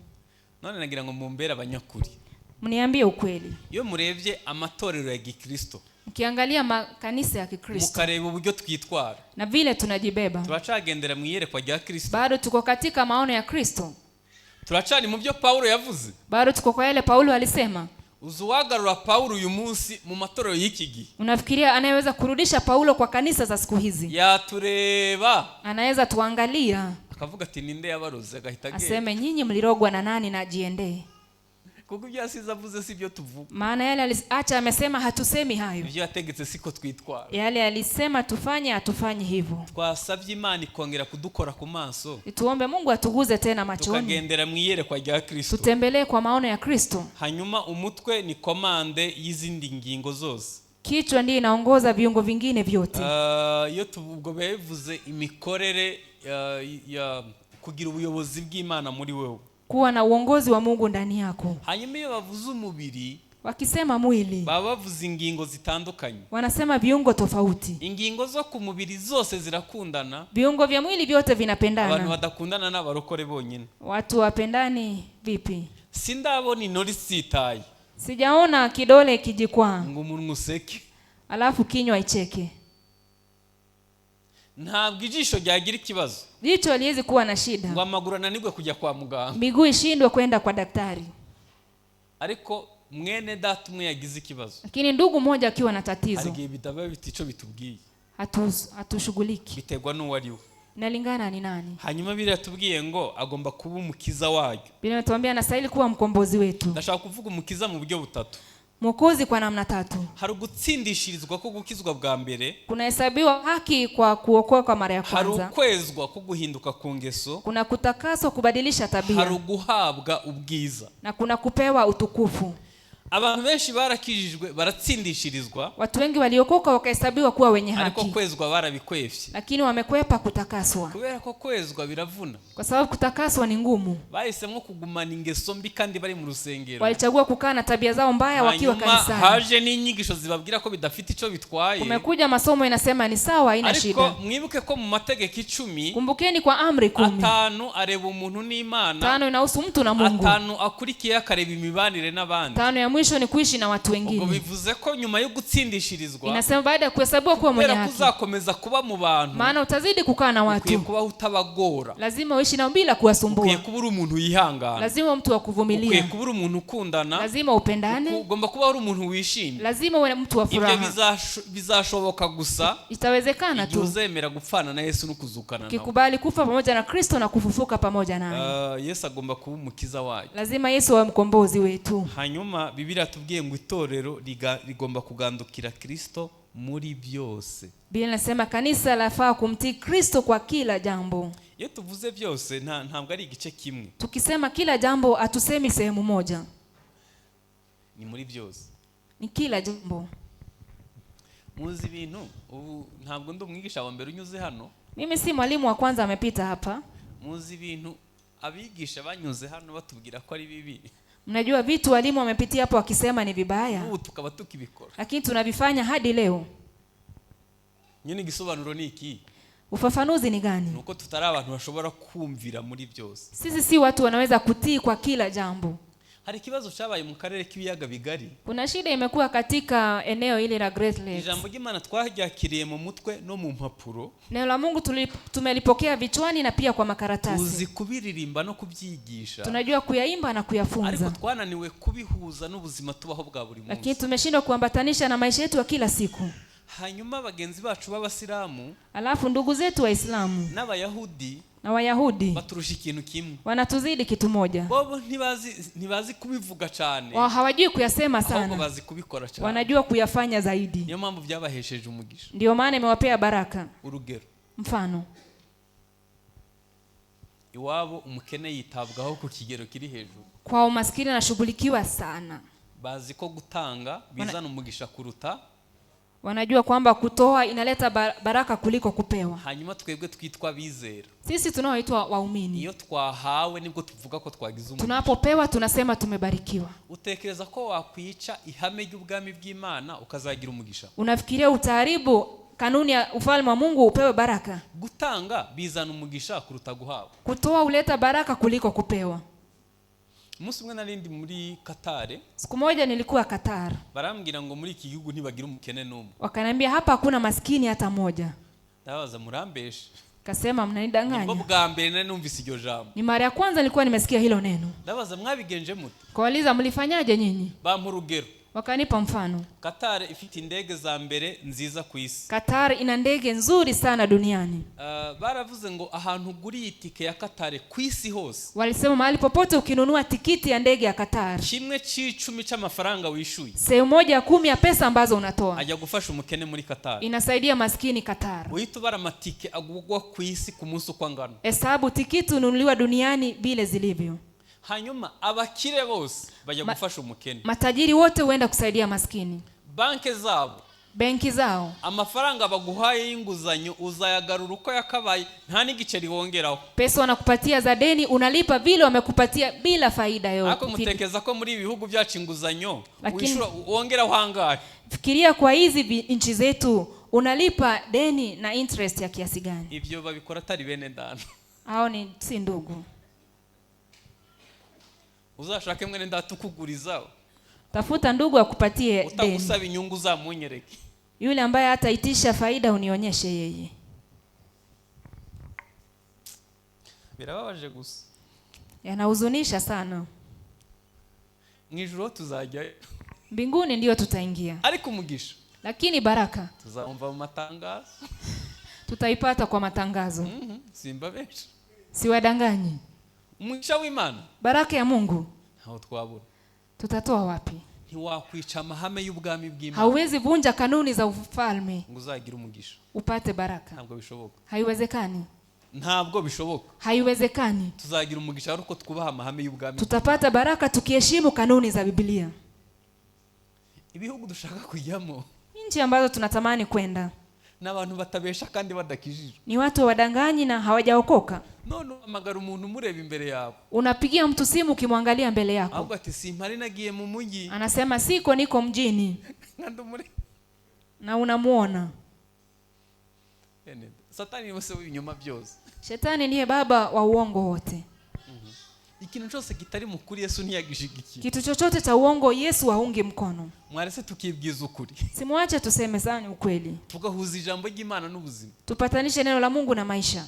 None nagira ngo mumbere abanyakuri.
Mniambie ukweli.
Iyo murebye amatorero ya Gikristo,
mkiangalia makanisa ya Kikristo,
mukareba uburyo twitwara
na vile tunajibeba,
turacagendera mu iyerekwa rya Kristo.
Bado tuko katika maono ya Kristo.
Turacani mu byo Paulo yavuze.
Bado tuko kwa yale Paulo alisema.
Uzuwagarura Paulo uyu munsi mu matorero y'ikigi.
Unafikiria anayeweza kurudisha Paulo kwa kanisa za siku hizi?
Ya tureba.
Anaweza tuangalia.
Akavuga ati ninde yabaroze agahita agenda.
Aseme nyinyi mlirogwa na nani na jiendee.
Kuko byasiza avuze si byo tuvuga.
Maana yale aliacha amesema hatusemi hayo.
Ibyo yategetse siko twitwara.
Yale alisema tufanye hatufanyi hivyo.
Twasabye Imana ikongera kudukora ku maso.
Tuombe Mungu atuguze tena machoni.
Tukagendera mu iyerekwa rya Kristo.
Tutembelee kwa maono ya Kristo.
Hanyuma umutwe ni komande y'izindi ngingo zose.
Kichwa ndiye inaongoza viungo vingine vyote.
Iyo tubwo bevuze imikorere ya kugira ubuyobozi bw'Imana muri wewe.
Kuwa na uongozi wa Mungu ndani yako.
Hanyuma iyo bavuze umubiri,
wakisema mwili,
baba bavuze ingingo zitandukanye.
Wanasema viungo tofauti.
Ingingo zo ku mubiri zose zirakundana.
Viungo vya mwili vyote vinapendana.
Abantu badakundana n'abarokore bonyine.
Watu wapendani vipi?
Sindabona inori sitaye.
Sijaona kidole kijikwaa
ngo umuntu useke
alafu kinywa icheke.
Ntabwo ijisho ryagira ikibazo.
Jicho haliwezi kuwa na shida.
Ngo amaguru ananirwe kujya kwa muganga.
Miguu ishindwe kwenda kwa daktari.
Ariko mwene data umwe yagize ikibazo.
Lakini ndugu mmoja akiwa na tatizo,
aligiye bitaba bitico bitubwiye.
Hatushughuliki.
Bitegwa n'uwariwe.
Inalingana ni nani.
Hanyuma Biblia tubwiye ngo agomba kuba umukiza wayo.
Biblia inatuambia anastahili kuwa mkombozi wetu.
Ndashaka kuvuga umukiza mu buryo butatu.
Mwokozi kwa namna tatu.
Hari ugutsindishirizwa ko gukizwa bwa mbere.
Kuna hesabiwa haki kwa kuokoa kwa mara ya kwanza.
Hari ukwezwa ko guhinduka ku ngeso.
Kuna kutakaswa kubadilisha tabia.
Hari uguhabwa ubwiza.
Na kuna kupewa utukufu.
Abantu benshi barakijijwe baratsindishirizwa.
Watu wengi waliokoka wakahesabiwa kuwa wenye haki.
Ariko kwezwa barabikwefye.
Lakini wamekwepa kutakaswa.
Kubera ko kwezwa biravuna.
Kwa sababu kutakaswa ni ngumu.
Bahisemwo kugumana ingeso mbi kandi bari mu rusengero.
Walichagua kukaa na tabia zao mbaya wakiwa kanisani.
Haje n'inyigisho zibabwira ko bidafite ico bitwaye.
Kumekuja masomo inasema ni sawa, haina shida.
Ariko mwibuke ko mu mategeko 10,
kumbukeni kwa amri 10,
5 areba umuntu n'Imana,
5 inahusu mtu na Mungu,
5 akurikiye akareba imibanire n'abandi,
5 ya mwisho ni kuishi na watu wengine.
Ubwo bivuze ko nyuma yo gutsindishirizwa,
inasema baada ya kuhesabiwa kuwa mwenye haki,
kuzakomeza kuba mu bantu,
maana utazidi kukaa na watu,
kuba utabagora,
lazima uishi nao bila kuwasumbua,
kuba umuntu yihangana,
lazima mtu wa kuvumilia,
kuba umuntu ukundana,
lazima upendane,
ugomba kuba uri umuntu wishimye,
lazima uwe mtu wa furaha.
Ibyo bizashoboka gusa
itawezekana tu
uzemera gupfana na Yesu no kuzukana nawe,
kikubali kufa pamoja na Kristo na kufufuka pamoja naye.
Yesu agomba kuba umukiza wayo,
lazima Yesu awe mkombozi wetu.
Hanyuma Biblia tubwiye ngo itorero rigomba kugandukira Kristo muri byose.
Biblia inasema kanisa lafaa kumtii Kristo kwa kila jambo.
Iyo tuvuze byose ntabwo ari igice kimwe.
Tukisema kila jambo atusemi sehemu moja.
Ni muri byose.
Ni kila jambo.
Muzi ibintu ubu ntabwo ndi umwigisha wa mbere unyuze hano.
Mimi si mwalimu wa kwanza amepita hapa.
Muzi ibintu abigisha banyuze hano batubwira ko ari bibi.
Mnajua vitu walimu wamepitia hapo wakisema ni vibaya.
Ubu tukaba tukibikora.
Lakini tunavifanya hadi leo.
Nyine gisobanuro ni iki?
Ufafanuzi ni gani?
Nuko tutari abantu bashobora kumvira muri byose.
Sisi si watu wanaweza kutii kwa kila jambo.
Hari kibazo cyabaye mu karere k'ibiyaga bigari.
Kuna shida imekuwa katika eneo ile la Great Lakes.
Ijambo ry'Imana twaryakiriye mu mutwe no mu mpapuro.
Neno la Mungu tumelipokea vichwani na pia kwa makaratasi.
Uzi kubiririmba no kubyigisha.
Tunajua kuyaimba na kuyafunza.
Ariko twananiwe kubihuza n'ubuzima tubaho bwa buri munsi.
Lakini tumeshindwa kuambatanisha na maisha yetu ya kila siku.
Hanyuma bagenzi bacu b'Abasilamu,
alafu ndugu zetu Waislamu
n'Abayahudi
na Wayahudi
baturusha ikintu kimwe.
Wanatuzidi kitu moja.
Bobo ntibazi kubivuga cyane.
Wao hawajui kuyasema sana.
Ahubwo bazi kubikora cyane.
Wanajua kuyafanya zaidi.
Niyo mpamvu byabahesheje umugisha.
Ndio maana imewapea baraka.
Urugero.
Mfano.
Iwabo umukene yitabwaho ku kigero kiri hejuru.
Kwa umaskini anashughulikiwa sana.
Bazi ko gutanga bizana umugisha kuruta.
Wanajua kwamba kutoa inaleta baraka kuliko kupewa.
hanyuma twebwe twitwa bizera,
Sisi tunaoitwa waumini,
iyo twahawe nibwo tuvuga ko twagize umugisha.
tunapopewa tunasema tumebarikiwa.
Utekereza ko wakwica ihame ry'ubwami bw'Imana ukazagira umugisha?
Unafikiria utaharibu kanuni ya ufalme wa Mungu upewe baraka?
Gutanga bizana umugisha kuruta guhawa.
Kutoa huleta baraka kuliko kupewa.
Umunsi umwe narindi muri Qatar,
Siku moja nilikuwa Qatar.
barambwira ngo muri iki gihugu ntibagira umukene n'umwe.
Wakaniambia hapa hakuna maskini hata moja.
Ndabaza murambeshe.
Kasema mnanidanganya.
Nibwo bwa mbere nari numvise iryo jambo.
Ni mara ya kwanza nilikuwa nimesikia hilo neno.
Ndabaza mwabigenje mute?
Kauliza mlifanyaje nyinyi?
Bampa urugero.
Wakanipa mfano.
Qatar ifite indege za mbere nziza ku isi.
Qatar ina ndege nzuri sana duniani.
Baravuze ngo ahantu uguriye itike ya Qatar ku isi hose,
Walisema mahali popote ukinunua tikiti ya ndege ya Qatar,
kimwe c'icumi c'amafaranga wishuye,
sehemu moja ya 10 ya pesa ambazo unatoa
ajya gufasha umukene muri Qatar.
inasaidia maskini Qatar.
Uhita ubara amatike agugwa ku isi ku munsi uko angana.
Hesabu tikiti ununuliwa duniani vile zilivyo.
Hanyuma abakire bose bajya gufasha umukene.
Matajiri wote huenda kusaidia maskini.
Banke zabo,
Benki zao,
amafaranga baguhaye y'inguzanyo uzayagarura uko yakabaye, nta n'igiceri wongeraho.
pesa wanakupatia za deni unalipa vile wamekupatia bila faida yoyote.
Ako mutekeza ko muri ibihugu byacu inguzanyo
Lakini-
wishura wongeraho hangahe?
Fikiria kwa hizi nchi zetu unalipa deni na interest ya kiasi gani?
Ibyo babikora atari bene ndano.
Hao ni si ndugu.
Uzashake mwene ndatukuguriza,
Tafuta ndugu akupatie deni.
utagusaba inyungu zamunyereke.
Yule ambaye hataitisha faida unionyeshe yeye.
Birababaje gusa.
Yanahuzunisha sana.
Mwijuru tuzajya,
Mbinguni ndio tutaingia,
ariko umugisha
lakini baraka
tuzumva mu matangazo.
tutaipata kwa matangazo.
Simba benshi.
Siwadanganyi.
Umugisha w'Imana
Baraka ya Mungu
ntaho twabura.
tutatoa wapi?
Ntiwakwica amahame y'ubwami bw'Imana
Hauwezi vunja kanuni za ufalme
ngo uzagira umugisha.
upate baraka.
Ntabwo bishoboka.
Haiwezekani.
Ntabwo bishoboka.
Haiwezekani.
Tuzagira umugisha ari uko twubaha amahame y'ubwami.
Tutapata baraka tukiheshimu kanuni za Biblia.
Ibihugu dushaka kujyamo
Nchi ambazo tunatamani kwenda
n'abantu batabesha kandi badakijijwe.
ni watu wadanganyi na hawajaokoka.
None uhamagara umuntu mureba imbere yawe,
Unapigia mtu simu ukimwangalia mbele yako,
ahubwo ati simpari nagiye mu mujyi
anasema niko mjini, na unamuona.
Satani yose w'ibinyoma byose.
Shetani ndiye baba wa uongo wote.
Ikintu cyose kitari mukuri Yesu ntiyagishigikiye.
Kitu chochote cha uongo Yesu haungi mkono.
Mwarese tukibwiza ukuri,
Simwache tuseme sana ukweli,
tugahuza ijambo ry'Imana n'ubuzima.
tupatanishe neno la Mungu na maisha.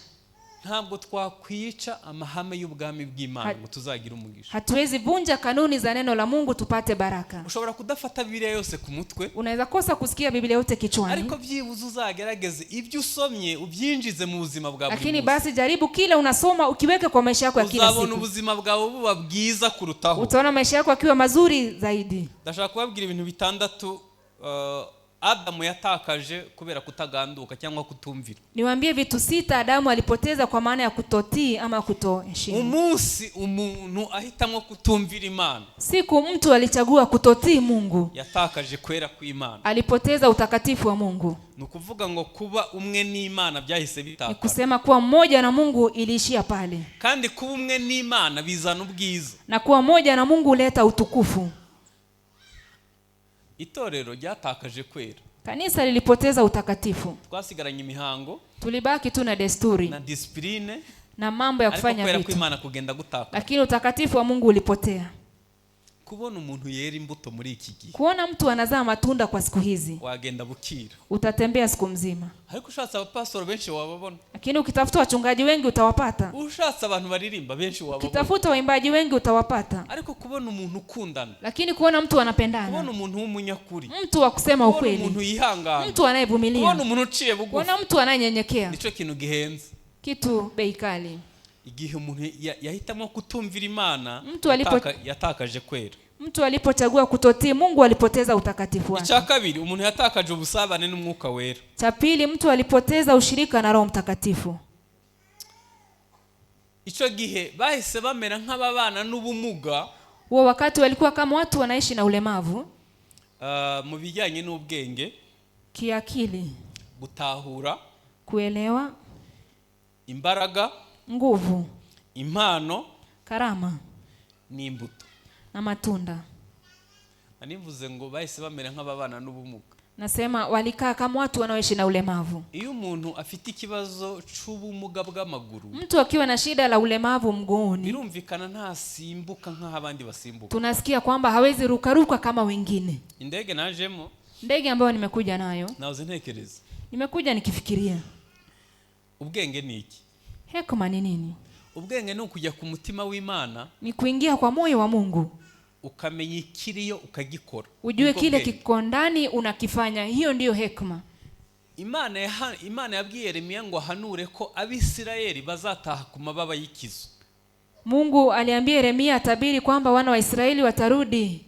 Ntabwo twakwica amahame y'ubwami bw'Imana ngo tuzagira umugisha.
Hatuwezi vunja kanuni za neno la Mungu tupate baraka.
Ushobora kudafata Bibiliya yose ku mutwe,
Unaweza kosa kusikia Biblia yote kichwani,
ariko byibuze uzagerageze ibyo usomye ubyinjize mu buzima bwa buri
lakini
munsi.
basi jaribu kila unasoma ukiweke kwa maisha yako ya kila
Uzabona
siku.
ubuzima bwawe buba bwiza kurutaho.
Utaona maisha yako yakiwa mazuri zaidi.
Ndashaka kubabwira ibintu bitandatu Adamu yatakaje kubera kutaganduka cyangwa kutumvira.
Niwaambie vitu 6 Adamu alipoteza kwa maana ya kutotii ama kutoheshimu.
Umunsi umuntu ahitamo kutumvira Imana,
Siku mtu alichagua kutotii Mungu,
yatakaje kwera kw'Imana.
alipoteza utakatifu wa Mungu.
Nukuvuga ngo kuba umwe n'Imana byahise
Ni
bitakara.
kusema kuwa mmoja na Mungu iliishia pale,
Kandi kuba umwe n'Imana bizana ubwiza.
na kuwa mmoja na Mungu huleta utukufu.
Itorero ryatakaje kwera.
Kanisa lilipoteza utakatifu.
Twasigaranye imihango
Tulibaki tu na desturi
na discipline,
na mambo ya
ariko
kufanya
kwera
vitu,
kw'Imana kugenda gutaka.
lakini utakatifu wa Mungu ulipotea.
Kubona umuntu yera imbuto muri iki gihe,
Kuona mtu anazaa matunda kwa siku hizi,
wagenda bukira.
utatembea siku mzima,
Ariko ushatse abapastor benshi wababona.
lakini ukitafuta wachungaji wengi utawapata,
Ushatse abantu baririmba benshi wababona.
ukitafuta waimbaji wengi utawapata,
Ariko kubona umuntu ukundana,
lakini kuona mtu
kubona
anapendana,
umuntu w'umunyakuri,
mtu wa kusema
kubona umuntu
ukweli,
yihangana,
mtu
kubona
anayevumilia,
umuntu uciye bugufi,
kuona mtu anayenyenyekea,
nico kintu gihenze.
kitu bei kali.
Igihe umuntu yahitamo kutumvira Imana,
Mtu
yatakaje kwera.
Mtu alipochagua kutotii Mungu alipoteza utakatifu wake.
Icya kabiri, umuntu yatakaje ubusabane n'Umwuka Wera.
Cha pili, mtu alipoteza ushirika na Roho Mtakatifu.
Icyo gihe bahise bamera nk'ababana n'ubumuga
Huo wakati walikuwa kama watu wanaishi na ulemavu
mu bijyanye n'ubwenge,
kiakili,
gutahura,
kuelewa,
imbaraga,
nguvu,
impano
karama
n'imbuto.
na matunda.
Anivuze ngo bahise bamera nk'ababana n'ubumuga.
Nasema walikaa kama watu wanaoishi na ulemavu.
Iyo umuntu afite ikibazo c'ubumuga bw'amaguru,
Mtu akiwa na shida la ulemavu mguuni,
birumvikana ntasimbuka nk'abandi basimbuka.
tunasikia kwamba hawezi rukaruka kama wengine.
Indege najemo,
Ndege ambayo nimekuja nayo,
nahoze ntekereza,
nimekuja nikifikiria
ubwenge ni iki?
hekima ni nini?
Ubwenge ni ukujya ku mutima w'Imana,
Ni kuingia kwa moyo wa Mungu,
ukamenya ikiriyo ukagikora.
ujue
Nibwo
kile
bwenge.
kiko ndani unakifanya. Hiyo ndiyo hekima.
Imana yabwiye Yeremiya ngo ahanure ko Abisirayeli bazataha ku mababa y'ikizu.
Mungu aliambia Yeremia atabiri kwamba wana wa Israeli watarudi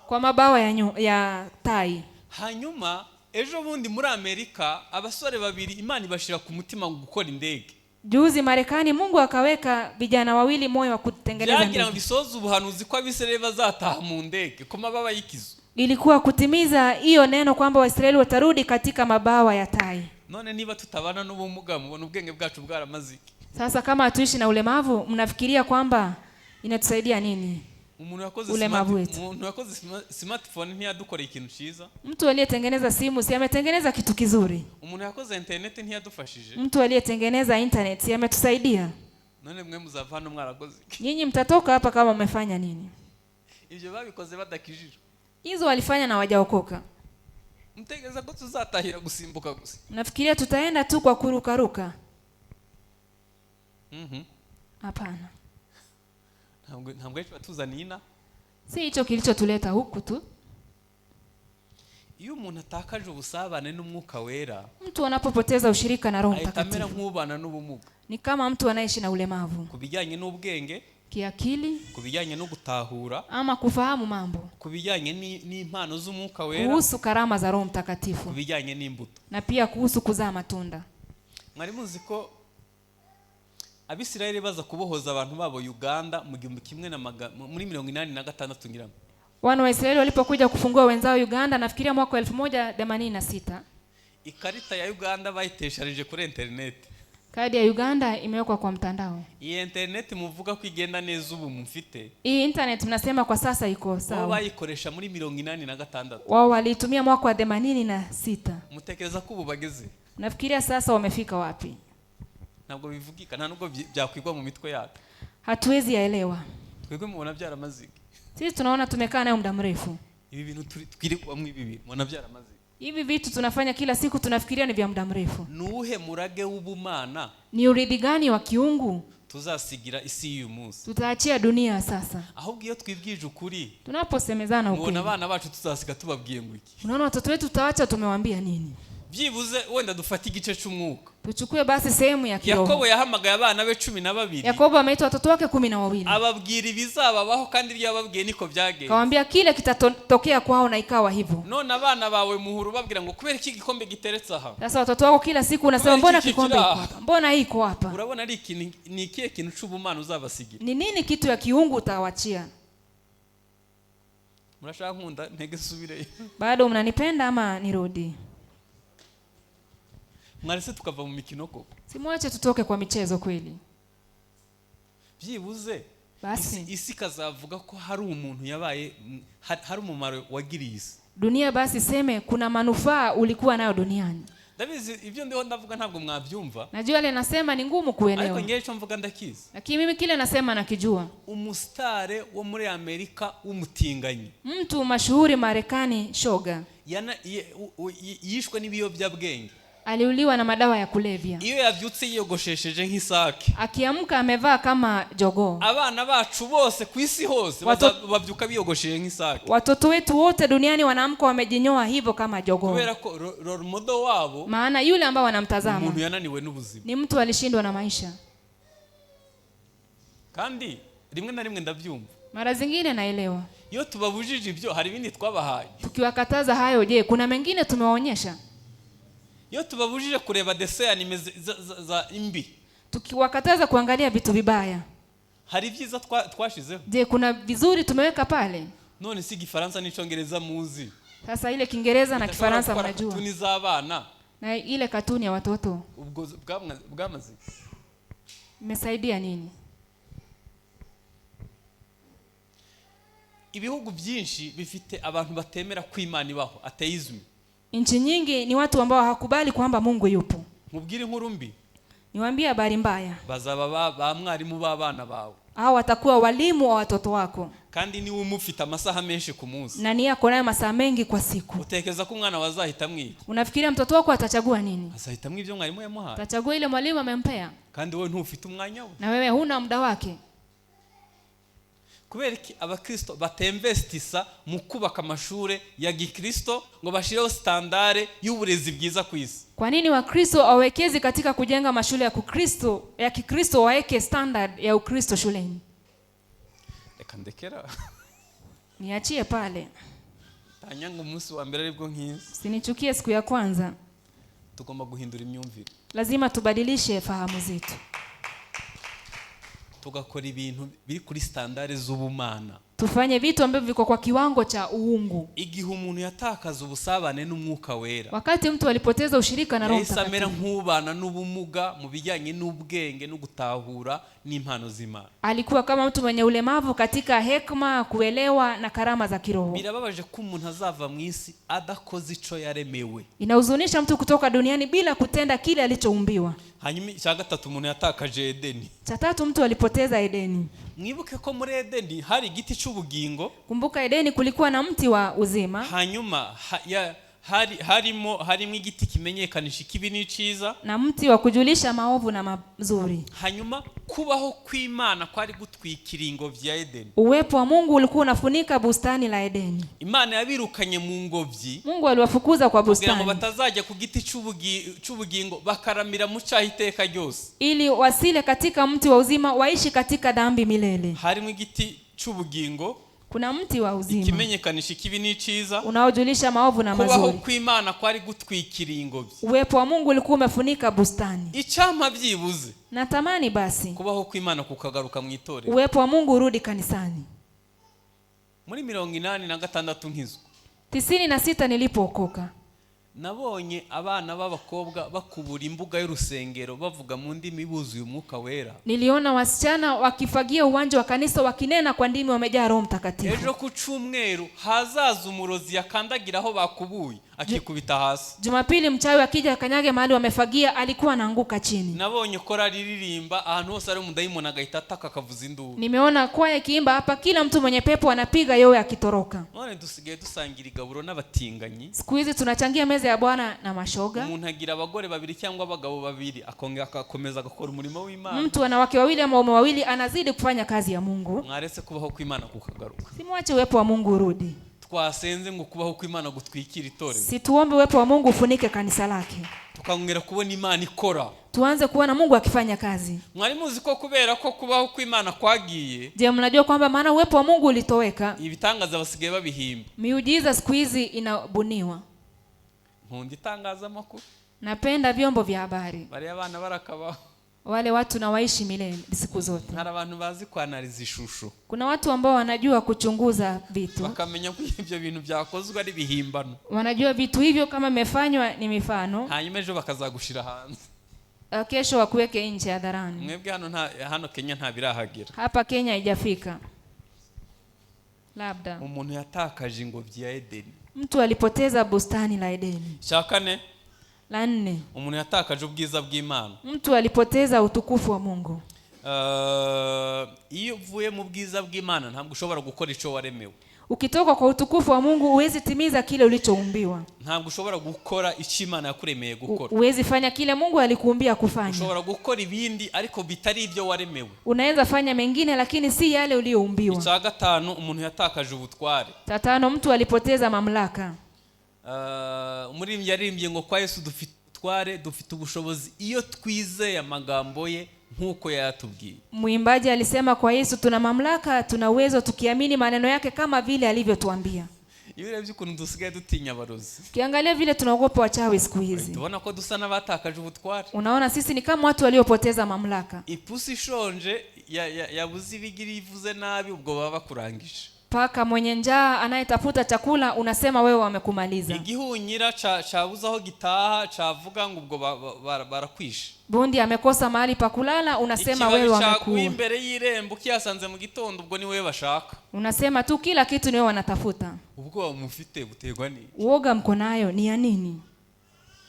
kwa mabawa ya tai.
Hanyuma ejo bundi muri Amerika abasore babiri Imana ibashira ku mutima ngo gukora indege.
Juzi Marekani Mungu akaweka vijana wawili moyo wa kutengeneza
Byagira ngo
ndege.
bisoze ubuhanuzi ko Abisirayeli bazataha mu ndege ku mababa y'ikizu.
Ilikuwa kutimiza hiyo neno kwamba Waisraeli watarudi katika mabawa ya tai.
None niba tutabana n'ubumuga, mubona ubwenge bwacu bwaramaziki.
Sasa kama hatuishi na ulemavu, mnafikiria kwamba inatusaidia nini?
Umuntu yakoze smartphone ntiyadukoreye ikintu cyiza.
Mtu aliyetengeneza simu si ametengeneza kitu kizuri?
Umuntu yakoze internet ntiyadufashije.
Mtu aliyetengeneza internet si ametusaidia?
None mwe muzavana mwarakoze.
Nyinyi mtatoka hapa kama umefanya nini?
Ibyo babikoze badakijije.
Hizo walifanya na wajaokoka.
Mtegeza ko tuzatahira gusimbuka gusa.
Nafikiria tutaenda tu kwa kurukaruka. Hapana.
Ntabwo ejo batuzaniye ina.
Si hicho kilichotuleta huku tu.
Iyo umuntu atakaje ubusabane n'umwuka wera,
Mtu anapopoteza ushirika na Roho
ahitamera
Mtakatifu,
nk'ubana n'ubumuga.
ni kama mtu anaishi na ulemavu,
Kubijyanye n'ubwenge,
kiakili
kubijyanye no gutahura,
ama kufahamu mambo,
kubijyanye n'impano z'umwuka wera,
kuhusu karama za Roho Mtakatifu,
kubijyanye n'imbuto.
na pia kuhusu kuzaa matunda.
Mwari muzi ko Abisirayeli baza kubohoza abantu babo Uganda mu 1986 ngiramo.
Wana wa Israeli walipokuja kufungua wenzao Uganda, nafikiria mwaka 1086,
Ikarita ya Uganda bayitesharije kuri internet.
kadi ya Uganda imewekwa kwa mtandao.
Iyi internet muvuga ko igenda neza ubu mufite.
Hii internet mnasema kwa sasa iko
Wao
sawa.
bayikoresha muri 86.
Wao walitumia mwaka wa 86.
Mutekereza ko ubu bageze?
Nafikiria sasa wamefika wapi?
Ntabwo bivugika, nta nubwo byakwigwa mu mitwe yacu.
Hatuwezi yaelewa.
Twebwe mubona byaramaziki.
Sisi tunaona tumekaa nayo muda mrefu.
Ibi bintu twirirwamo ibi bintu mubona byaramaziki.
Hivi vitu tunafanya kila siku, tunafikiria ni vya muda mrefu.
Nuhe murage w'ubumana
Ni urithi gani wa kiungu
tuzasigira isi y'uyu munsi?
tutaachia dunia sasa?
Ahubwo iyo twibwije ukuri,
Tunaposemezana
mubona
ukweli,
abana bacu tuzasiga tubabwiye ngo iki?
unaona watoto wetu tutaacha tumewaambia nini?
Byibuze wenda dufata igice cy'umwuka.
Tuchukue basi sehemu ya kiroho.
Yakobo yahamagaye abana be 12.
Yakobo ameita watoto wake 12.
Ababwira ibizababaho kandi ibyo yababwiye niko byagenze.
Kawaambia kile kitatokea kwao na ikawa hivyo.
None abana bawe muhuru babwira ngo kubera iki gikombe giteretse aha?
Sasa watoto wako kila siku unasema mbona kikombe iko hapa? Mbona hii iko hapa?
Urabona ari ikintu ni ikihe kintu c'ubumana uzabasigira?
Ni nini kitu ya kiungu utawachia?
Murashaka nkunda ntege subire.
Bado mnanipenda ama nirudi?
Mwarese tukava mu mikino koko.
Simwache tutoke kwa michezo kweli.
Byibuze
Basi
isi kazavuga ko hari umuntu yabaye hari umumaro wagiriye isi.
dunia basi seme kuna manufaa ulikuwa nayo duniani.
Ndabizi ibyo ndiho ndavuga ntabwo mwabyumva.
Najua ile nasema ni ngumu
Ariko
kuelewa.
ngewe cyo mvuga ndakizi.
Lakini mimi kile nasema nakijua.
Umustare wo muri Amerika w'umutinganyi.
Mtu mashuhuri Marekani, shoga,
yishwe n'ibiyobyabwenge.
aliuliwa na madawa ya kulevya.
Iyo yavyutse yiyogoshesheje nk'isake,
Akiamka amevaa kama jogoo.
abana bacu bose ku isi hose babyuka biyogosheje nk'isake.
Watoto wetu wote duniani wanaamka wamejinyoa hivyo kama jogoo.
Kubera ko role model wabo,
Maana yule ambao wanamtazama
umuntu yananiwe n'ubuzima.
ni mtu alishindwa na maisha.
Kandi rimwe na rimwe ndabyumva.
Mara zingine naelewa.
Iyo tubabujije ibyo hari ibindi twabahaye.
Tukiwakataza hayo, je, kuna mengine tumewaonyesha?
Iyo tubabujije kureba dessin anime za imbi,
Tukiwakataza kuangalia vitu vibaya,
hari ibyiza twashizeho.
je, kuna vizuri tumeweka pale?
None si Gifaransa n'Icyongereza muzi.
Sasa ile Kiingereza na Kifaransa mnajua.
Katuni z'abana.
Na ile katuni ya watoto.
Ubwo bwamaze.
Imesaidia nini?
Ibihugu byinshi bifite abantu batemera ko Imana ibaho, atheism.
Nchi nyingi ni watu ambao hawakubali kwamba Mungu yupo.
Mubwire inkuru mbi.
Niwaambie habari mbaya.
Bazaba ba mwarimu b'abana bawe.
Hao watakuwa walimu wa watoto wako.
Kandi ni umufite amasaha menshi ku munsi.
Na ni yako nayo masaa mengi kwa siku.
Utekeza ko umwana wazahita mwiki.
Unafikiria mtoto wako atachagua nini?
Azahita mwivyo mwarimu yamuhaye.
Atachagua ile mwalimu amempea.
Kandi wewe ntufite umwanya we.
Na wewe huna muda wake.
Kubera iki abakristo batemvestisa mu kubaka amashure ya gikristo ngo bashireho standard y'uburezi bwiza ku isi?
Kwa nini Wakristo hawekezi katika kujenga mashule ya Kikristo waeke standard ya Ukristo shuleni?
Reka ndekera.
Niachie pale.
Tanyanga umunsi wa mbere aribwo nkiza.
Sinichukie siku ya kwanza.
Tugomba guhindura imyumvire.
Lazima tubadilishe fahamu zetu.
Tugakora ibintu biri kuri standard z'ubumana.
Tufanye vitu ambavyo viko kwa kiwango cha uungu.
Igihe umuntu yatakaza ubusabane n'umwuka wera.
Wakati mtu alipoteza ushirika na Roho Mtakatifu.
Yasamera nk'ubana n'ubumuga mu bijyanye n'ubwenge no gutahura n'impano z'Imana.
Alikuwa kama mtu mwenye ulemavu katika hekima, kuelewa na karama za kiroho.
Birababaje ko umuntu azava mu isi adakoze ico yaremewe.
Inahuzunisha mtu kutoka duniani bila kutenda kile alichoumbiwa.
Hanyuma cya gatatu umuntu yatakaje Edeni.
Cha tatu mtu alipoteza Edeni.
Mwibuke ko muri Edeni hari igiti cy'ubugingo.
Kumbuka Edeni kulikuwa na mti wa uzima.
Hanyuma harimo igiti kimenyekanisha ikibi n'iciza.
Na mti wa kujulisha maovu na mazuri.
Hanyuma kubaho kw'Imana kwari gutwikiringo vya Edeni.
Uwepo wa Mungu ulikuwa unafunika bustani la Edeni.
Imana yabirukanye mu ngobyi.
Mungu aliwafukuza kwa bustani.
Kugira ngo batazajya ku giti cy'ubugingo bakaramira mu cyaha iteka ryose.
Ili wasile katika mti wa uzima, waishi katika dhambi milele.
Harimo igiti cy'ubugingo.
Kuna mti wa uzima.
Ikimenyekanisha ikibi n'iciza.
Unaojulisha maovu na mazuri.
Kubaho kw'Imana kwari gutwikiringo.
Uwepo wa Mungu ulikuwa umefunika bustani.
Icyampa byibuze.
Natamani basi
kubaho kw'Imana kukagaruka mu itorero.
Uwepo wa Mungu urudi kanisani.
Muri 86 nkizwa.
96 nilipookoka.
Nabonye abana b'abakobwa bakubura imbuga y'urusengero bavuga mu ndimi buzuye umwuka wera.
Niliona wasichana wakifagia uwanja wa kanisa wakinena kwa ndimi wamejaa Roho Mtakatifu.
Ejo ku cyumweru hazaza umurozi yakandagira aho bakubuye akikubita hasi.
Jumapili mchawi akija akanyage mahali wamefagia alikuwa anaanguka chini.
Nabonye korali ririmba ahantu hose ari umudayimoni agahita ataka akavuza induru.
Nimeona kwaya kiimba hapa kila mtu mwenye pepo anapiga yowe akitoroka.
None dusigaye dusangira igaburo n'abatinganyi.
Siku hizi tunachangia meza ya Bwana na mashoga.
Umuntu agira abagore babiri cyangwa abagabo babiri akongera akakomeza gukora umurimo w'Imana.
Mtu ana wake wawili ama waume wawili anazidi kufanya kazi ya Mungu.
Mwaretse kubaho kw'Imana kukagaruka.
Simwache uwepo wa Mungu urudi.
Twasenze ngo kubaho kw'Imana gutwikira itorero.
Situombe uwepo wa Mungu ufunike kanisa lake.
Tukangera kubona Imana ikora.
Tuanze kuona Mungu akifanya kazi.
Mwari muzi ko kubera ko kubaho kw'Imana kwagiye.
Je, mnajua kwamba maana uwepo wa Mungu ulitoweka?
Ibitangaza basigaye babihimba.
Miujiza siku hizi inabuniwa.
Nkunda itangazamakuru.
Napenda vyombo vya habari.
Bari abana barakabaho.
Wale watu na waishi milele siku zote.
Hari abantu bazi kwanaliza ishusho.
Kuna watu ambao wanajua kuchunguza vitu.
Bakamenya ko ibyo bintu byakozwe ari bihimbano.
Wanajua vitu hivyo kama imefanywa ni mifano.
Hanyuma ejo bakazagushira hanze.
Kesho wakuweke nje hadharani.
Mwebwe hano Kenya nta birahagera.
Hapa Kenya haijafika. Labda.
Umuntu yatakaje ingobyi ya Edeni.
Mtu alipoteza bustani la Edeni.
Shakane.
La 4.
Umuntu yatakaje ubwiza bw'Imana.
Mtu alipoteza utukufu wa Mungu.
Iyo uvuye mu bwiza bw'Imana ntabwo ushobora gukora ico waremewe.
Ukitoka kwa utukufu wa Mungu huwezi timiza kile ulichoumbiwa.
Ntabwo ushobora gukora icyo Imana yakuremeye gukora.
Huwezi fanya kile Mungu alikuumbia kufanya.
Ushobora gukora ibindi ariko bitari ibyo waremewe.
Unaweza fanya mengine lakini si yale uliyoumbiwa.
Icya gatanu umuntu yatakaje ubutware.
Cha tano mtu alipoteza mamlaka.
Umuririmbyi yaririmbye ngo kwa Yesu dufite ubutware, dufite ubushobozi iyo twizeye amagambo ye nkuko yatubwiye.
Muimbaji alisema kwa Yesu tuna mamlaka, tuna uwezo tukiamini maneno yake kama vile alivyotuambia.
Iyo urebye ukuntu dusigaye dutinya abarozi.
Kiangalia vile tunaogopa wachawi siku hizi.
Tubona ko dusa n'abatakaje ubutware.
Unaona sisi ni kama watu waliopoteza mamlaka.
Ipusi ishonje yabuze ibigiri ivuze nabi ubwo baba bakurangije.
Paka mwenye njaa anayetafuta chakula unasema wewe wamekumaliza.
Igihunyira cabuze aho gitaha cavuga ngo ubwo barakwishe.
Bundi amekosa mahali pa kulala unasema wewe wamekuwa.
Imbere y'irembo kiyasanze mu gitondo ubwo ni wewe bashaka.
Unasema tu kila kitu ni wewe wanatafuta.
Ubwo mufite butegwa ni.
Uoga mko nayo ni ya nini?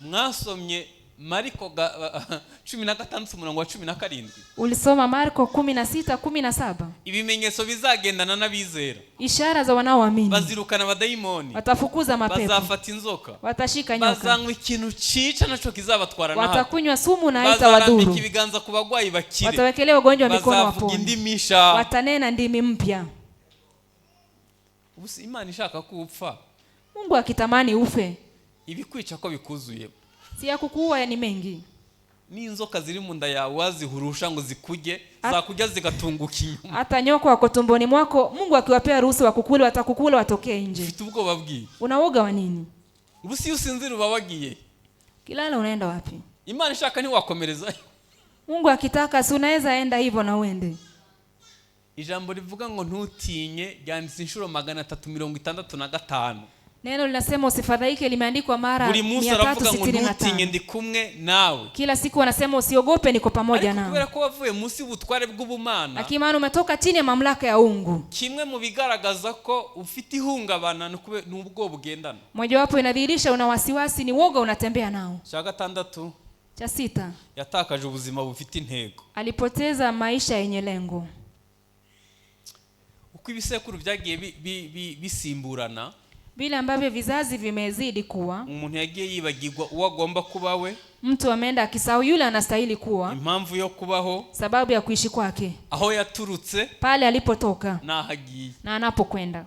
Mwasomye Mariko 16:17.
Ulisoma Marko 16:17.
Ibimenyetso bizagendana n'abizera.
Ishara za wanaoamini.
Bazirukana abadayimoni.
Watafukuza mapepo.
Bazafata inzoka.
Watashika nyoka.
Bazanywa ikintu cica naco kizabatwara naho.
Watakunywa sumu na haitawadhuru.
Bazarambika ibiganza ku bagwayi bakire.
Watawekelea ugonjwa mikono wapone.
Bazavuga indimisha.
Watanena ndimi mpya.
Ubusi Imana ishaka kupfa.
Mungu akitamani ufe.
Ibikwica ko bikuzuye.
Si ya kukuua ni mengi.
Ni inzoka ziri mu nda yawe wazihurusha ngo zikuje, zakujya zigatunguka inyuma.
Hata nyoka wako tumboni mwako, Mungu akiwapea ruhusa wakukule watakukula watokee nje.
Ufite ubwoba bw'i.
Unaoga wa nini?
Ubusi usinzira ubabagiye.
Kilala unaenda wapi?
Imana ishaka ni wakomereza.
Mungu akitaka si unaweza enda hivyo na uende.
Ijambo rivuga ngo ntutinye ryanditse inshuro 365.
Neno linasema usifadhaike limeandikwa mara 365.
Buri munsi aravuga ngo ntutinye ndi kumwe nawe.
Kila siku wanasema usiogope niko pamoja nawe.
Kubera ko wavuye munsi y'ubutware bw'ubumana.
Lakini maana umetoka chini ya mamlaka ya uungu.
Kimwe mu bigaragaza ko ufite ihungabana n'ubwo bugendana.
Moja wapo inadhihirisha una wasiwasi ni woga unatembea nao.
Cha 6.
Cha 6.
Yatakaje ubuzima bufite intego.
Alipoteza maisha yenye lengo.
Uko ibisekuru byagiye bisimburana.
Bila ambavyo vizazi vimezidi kuwa,
umuntu yagiye yibagirwa uwo agomba kuba we.
Mtu ameenda akisahau yule anastahili kuwa.
Impamvu yo kubaho.
Sababu ya kuishi kwake.
Aho yaturutse.
Pale alipotoka.
Na hagiye.
Na anapokwenda.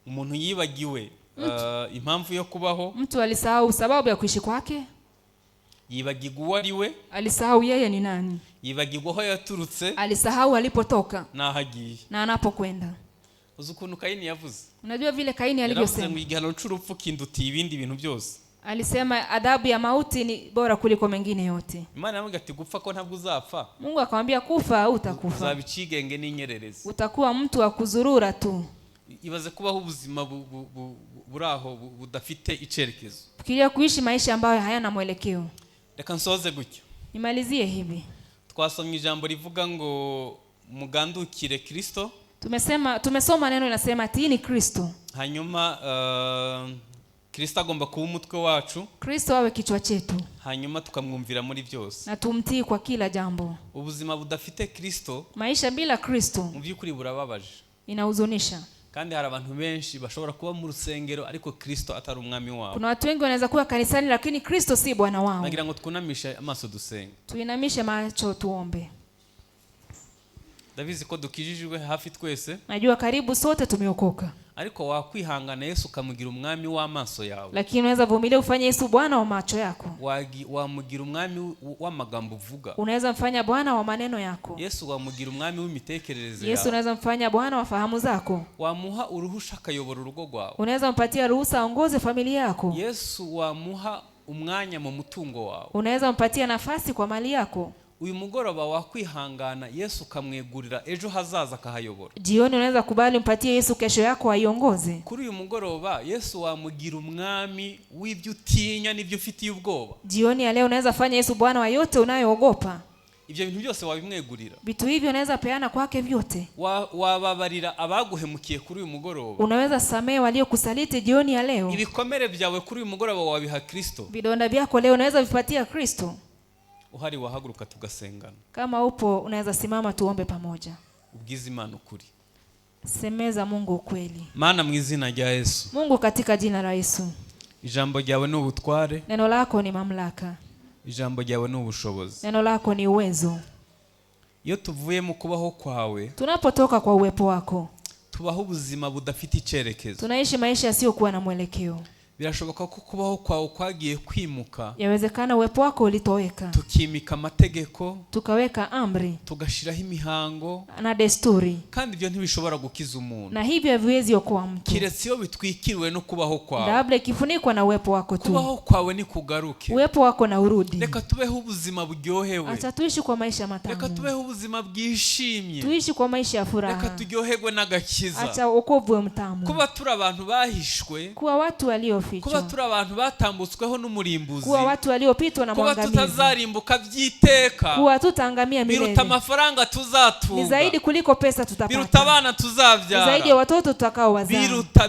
Umuntu yibagiwe impamvu yo kubaho.
Mtu alisahau sababu ya kuishi kwake.
Yibagirwa uwo ari we.
Alisahau yeye ni nani.
Yibagirwa aho yaturutse.
Alisahau alipotoka.
Na hagiye.
Na anapokwenda.
Uzukuntu Kaini yavuze.
Unajua vile Kaini alivyosema.
Yaravuze ngo igihano cy'urupfu kinduti ibindi bintu byose.
Alisema adhabu ya mauti ni bora kuliko mengine yote.
Imana yamubwira ati gupfa ko ntabwo uzapfa.
Mungu akamwambia kufa au utakufa.
Uzabicigenge n'inyererezi.
Utakuwa mtu wa kuzurura tu.
Ibaze kubaho ubuzima buraho budafite icerekezo.
Fikiria kuishi maisha ambayo hayana mwelekeo.
Reka nsoze gutyo.
Nimalizie hivi.
Twasomye ijambo rivuga ngo mugandukire Kristo.
Tumesoma neno linasema tiini Kristo.
Hanyuma Kristo agomba kuba umutwe wacu.
Kristo awe kichwa chetu.
Hanyuma tukamwumvira muri byose.
Na tumtii kwa kila jambo.
Ubuzima budafite Kristo.
Maisha bila Kristo.
Mu by'ukuri burababaje.
Inahuzunisha.
Kandi hari abantu benshi bashobora kuba mu rusengero ariko Kristo atari umwami wao.
Kuna watu wengi wanaweza kuwa kanisani lakini Kristo si bwana wao.
Nagira ngo twunamishe amaso dusenge.
Tuinamishe macho tuombe.
Davizi ko dukijijwe hafi twese.
Najua karibu sote tumeokoka.
Ariko wakwihangana Yesu kamugira umwami w'amaso yawe.
Lakini unaweza vumilia ufanye Yesu bwana wa macho yako.
Wamugira umwami w'amagambo uvuga.
Unaweza mfanya bwana wa maneno yako.
Yesu wamugira umwami w'imitekerereze yawe.
Yesu unaweza mfanya bwana wa fahamu zako.
Wamuha uruhusha akayobora urugo rwawe.
Unaweza mpatia ruhusa aongoze familia yako.
Yesu wamuha umwanya mu mutungo wawe.
Unaweza mpatia nafasi kwa mali yako.
Uyu mugoroba wakwihangana Yesu kamwegurira ejo hazaza kahayobora.
Jioni unaweza kubali mpatie Yesu kesho yako aiongoze.
Kuri uyu mugoroba Yesu wamugira umwami w'ibyo utinya n'ibyo ufitiye ubwoba.
Jioni ya leo unaweza fanya Yesu bwana wa yote unayoogopa.
Ibyo bintu byose wabimwegurira.
Vitu hivyo unaweza peana kwake vyote.
Wababarira abaguhemukiye kuri uyu mugoroba.
Unaweza samehe waliokusaliti jioni ya leo.
Ibikomere byawe kuri uyu mugoroba wabiha Kristo.
Vidonda vyako leo unaweza vipatia Kristo.
Uhari wahaguruka tugasengana.
Kama upo unaweza simama tuombe pamoja.
Ubwiza Imana ukuri.
Semeza Mungu ukweli.
Mana mu izina rya Yesu.
Mungu katika jina la Yesu.
Ijambo ryawe ni ubutware.
Neno lako ni mamlaka.
Ijambo ryawe ni ubushobozi.
Neno lako ni uwezo.
Iyo tuvuye mu kubaho kwawe.
Tunapotoka kwa uwepo wako.
Tubaho ubuzima budafite icerekezo.
Tunaishi maisha yasiyokuwa na mwelekeo.
birashoboka ko kubaho kwawe kwagiye kwimuka,
Yawezekana uwepo wako ulitoweka,
tukimika amategeko,
tukaweka amri
tugashiraho imihango,
na desturi,
kandi ibyo ntibishobora gukiza umuntu
na hivyo haviwezi okoa mtu,
kiretse iyo bitwikiriwe no kubaho kwawe.
labda ikifunikwa na uwepo wako tu.
Kubaho kwawe ni kugaruke.
Uwepo wako na urudi.
Reka tubeho ubuzima buryohewe,
Acha tuishi kwa maisha
reka
matamu,
tubeho ubuzima bwishimye,
tuishi kwa maisha ya
reka
furaha,
turyoherwe n'agakiza.
acha wokovu we mtamu,
Kuba turi abantu bahishwe,
kuwa watu
kuba
waliofichwa,
turi abantu batambutsweho n'umurimbuzi,
kuwa watu waliopitwa na
kuba
mwangamizi,
tutazarimbuka by'iteka,
kuwa tutaangamia
biruta
milele,
amafaranga
ni
tuzatunga,
zaidi kuliko pesa
biruta
tutapata,
abana
ni zaidi ya
tuzabyara,
watoto tutakao wazaa,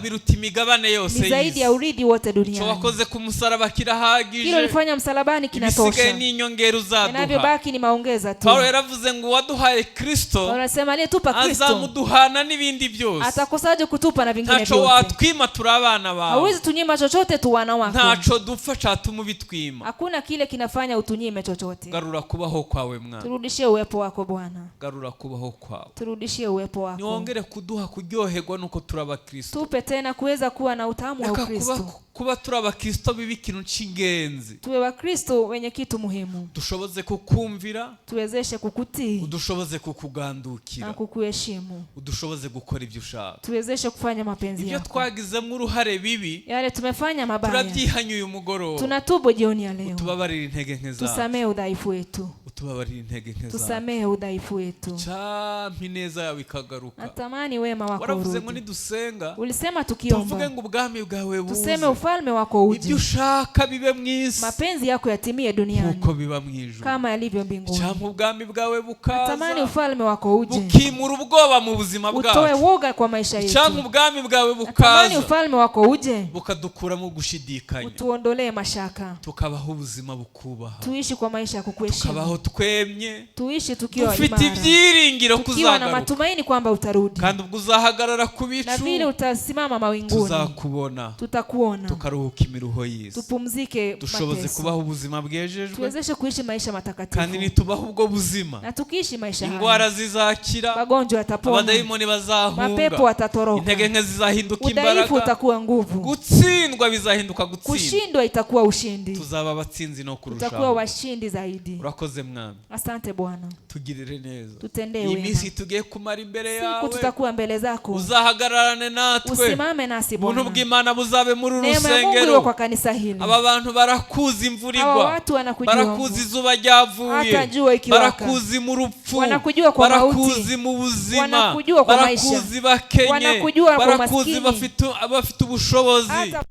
biruta imigabane yose
ni zaidi ya
y'isi.
uridi wote
Icyo
duniani.
wakoze ku musaraba
Kile
kirahagije,
ulifanya msalabani
ibisigaye
kinatosha,
ni inyongera uzaduha.
inavyobaki ni maongeza tu.
Paulo yaravuze ngo waduhaye Kristo
Anasema aliyetupa Kristo
azamuduhana n'ibindi byose.
atakosaje kutupa na vingine
Ntaco
vyote.
watwima, turi abana bawe.
Hawezi tunyima chochote tu wana wako.
Ntaco dupfa catuma ubitwima.
Hakuna kile kinafanya utunyime chochote.
Garura kubaho kwawe mwana,
Turudishie uwepo wako Bwana.
garura kubaho kwawe,
Turudishie uwepo wako.
niwongere kuduha kuryoherwa nuko turi abakristo.
Tupe tena kuweza kuwa na utamu wa
Reka
Ukristo.
kuba turi abakristo biba ikintu c'ingenzi.
Tuwe Wakristo wenye kitu muhimu.
Dushoboze kukumvira,
Tuwezeshe kukutii
udushoboze kukugandukira,
na kukuheshimu.
udushoboze gukora ibyo ushaka.
Tuwezeshe kufanya mapenzi
Ibyo
yako.
twagizemo uruhare bibi,
Yale tumefanya mabaya,
turabyihanye uyu mugoroba.
tunatubu jioni ya leo.
Utubabarire intege nke zacu,
Tusamehe udhaifu wetu.
utubabarire intege nke zacu.
Tusamehe udhaifu wetu.
Campi neza yawe ikagaruka.
Natamani wema wako
Waravuze ngo
urudi.
nidusenga
Ulisema
tuvuge
tukiomba
ngo ubwami bwawe
tuseme
buze,
ufalme wako uje,
ibyo ushaka bibe mu isi
mapenzi yako yatimie duniani
nkuko biba mu ijuru.
kama yalivyo mbinguni.
Cyangwa ubwami bwawe
Natamani
bukaza
ufalme wako uje,
bukimura ubwoba mu buzima
utoe
bwacu.
woga kwa maisha
Cyangwa
yetu.
ubwami bwawe
Natamani
bukaza
ufalme wako uje,
bukadukuramo gushidikanya,
utuondolee mashaka,
tukabaho ubuzima bukubaha,
tuishi kwa maisha ya kukuheshimu,
tukabaho twemye,
tuishi tukiwa
dufite
imara,
ibyiringiro
tukiwa na
kuzagaruka,
matumaini kwamba utarudi,
kandi ubwo uzahagarara ku
na vile
bicu
utasimama mawinguni
tuzakubona,
tutakuona,
tukaruhuka imiruho y'isi.
tupumzike
Dushoboze
mateso,
kubaho ubuzima bwejejwe,
tuwezeshe kuishi maisha
kandi
matakatifu,
nitubaho ubwo buzima
na tukiishi maisha haya
indwara zizakira,
magonjwa yatapona,
abadayimoni bazahunga,
mapepo watatoroka,
intege nke zizahinduka
udhaifu
imbaraga,
utakuwa nguvu,
gutsindwa bizahinduka gutsinda.
kushindwa itakuwa ushindi,
Tuzaba abatsinzi no
tutakuwa
kurushaho.
washindi zaidi.
Urakoze mwami,
Asante Bwana,
tugirire neza.
tutendee
Iyi
wema.
minsi tugiye kumara imbere
Siku
yawe,
tutakuwa mbele zako,
uzahagararane natwe,
usimame nasi
ubuntu
Bwana.
bw'Imana buzabe muri uru
Neema ya Mungu iwe
rusengero.
kwa kanisa hili.
Aba bantu barakuzi imvura
Hawa
igwa,
watu wanakujua
barakuzi
Mungu.
izuba ryavuye,
Hata jua ikiwaka.
barakuzi mu rupfu,
Wanakujua kwa mauti.
barakuzi mu buzima,
Wanakujua kwa maisha.
barakuzi bakenye,
Wanakujua kwa
barakuzi
maskini.
bafite ubushobozi.
Hata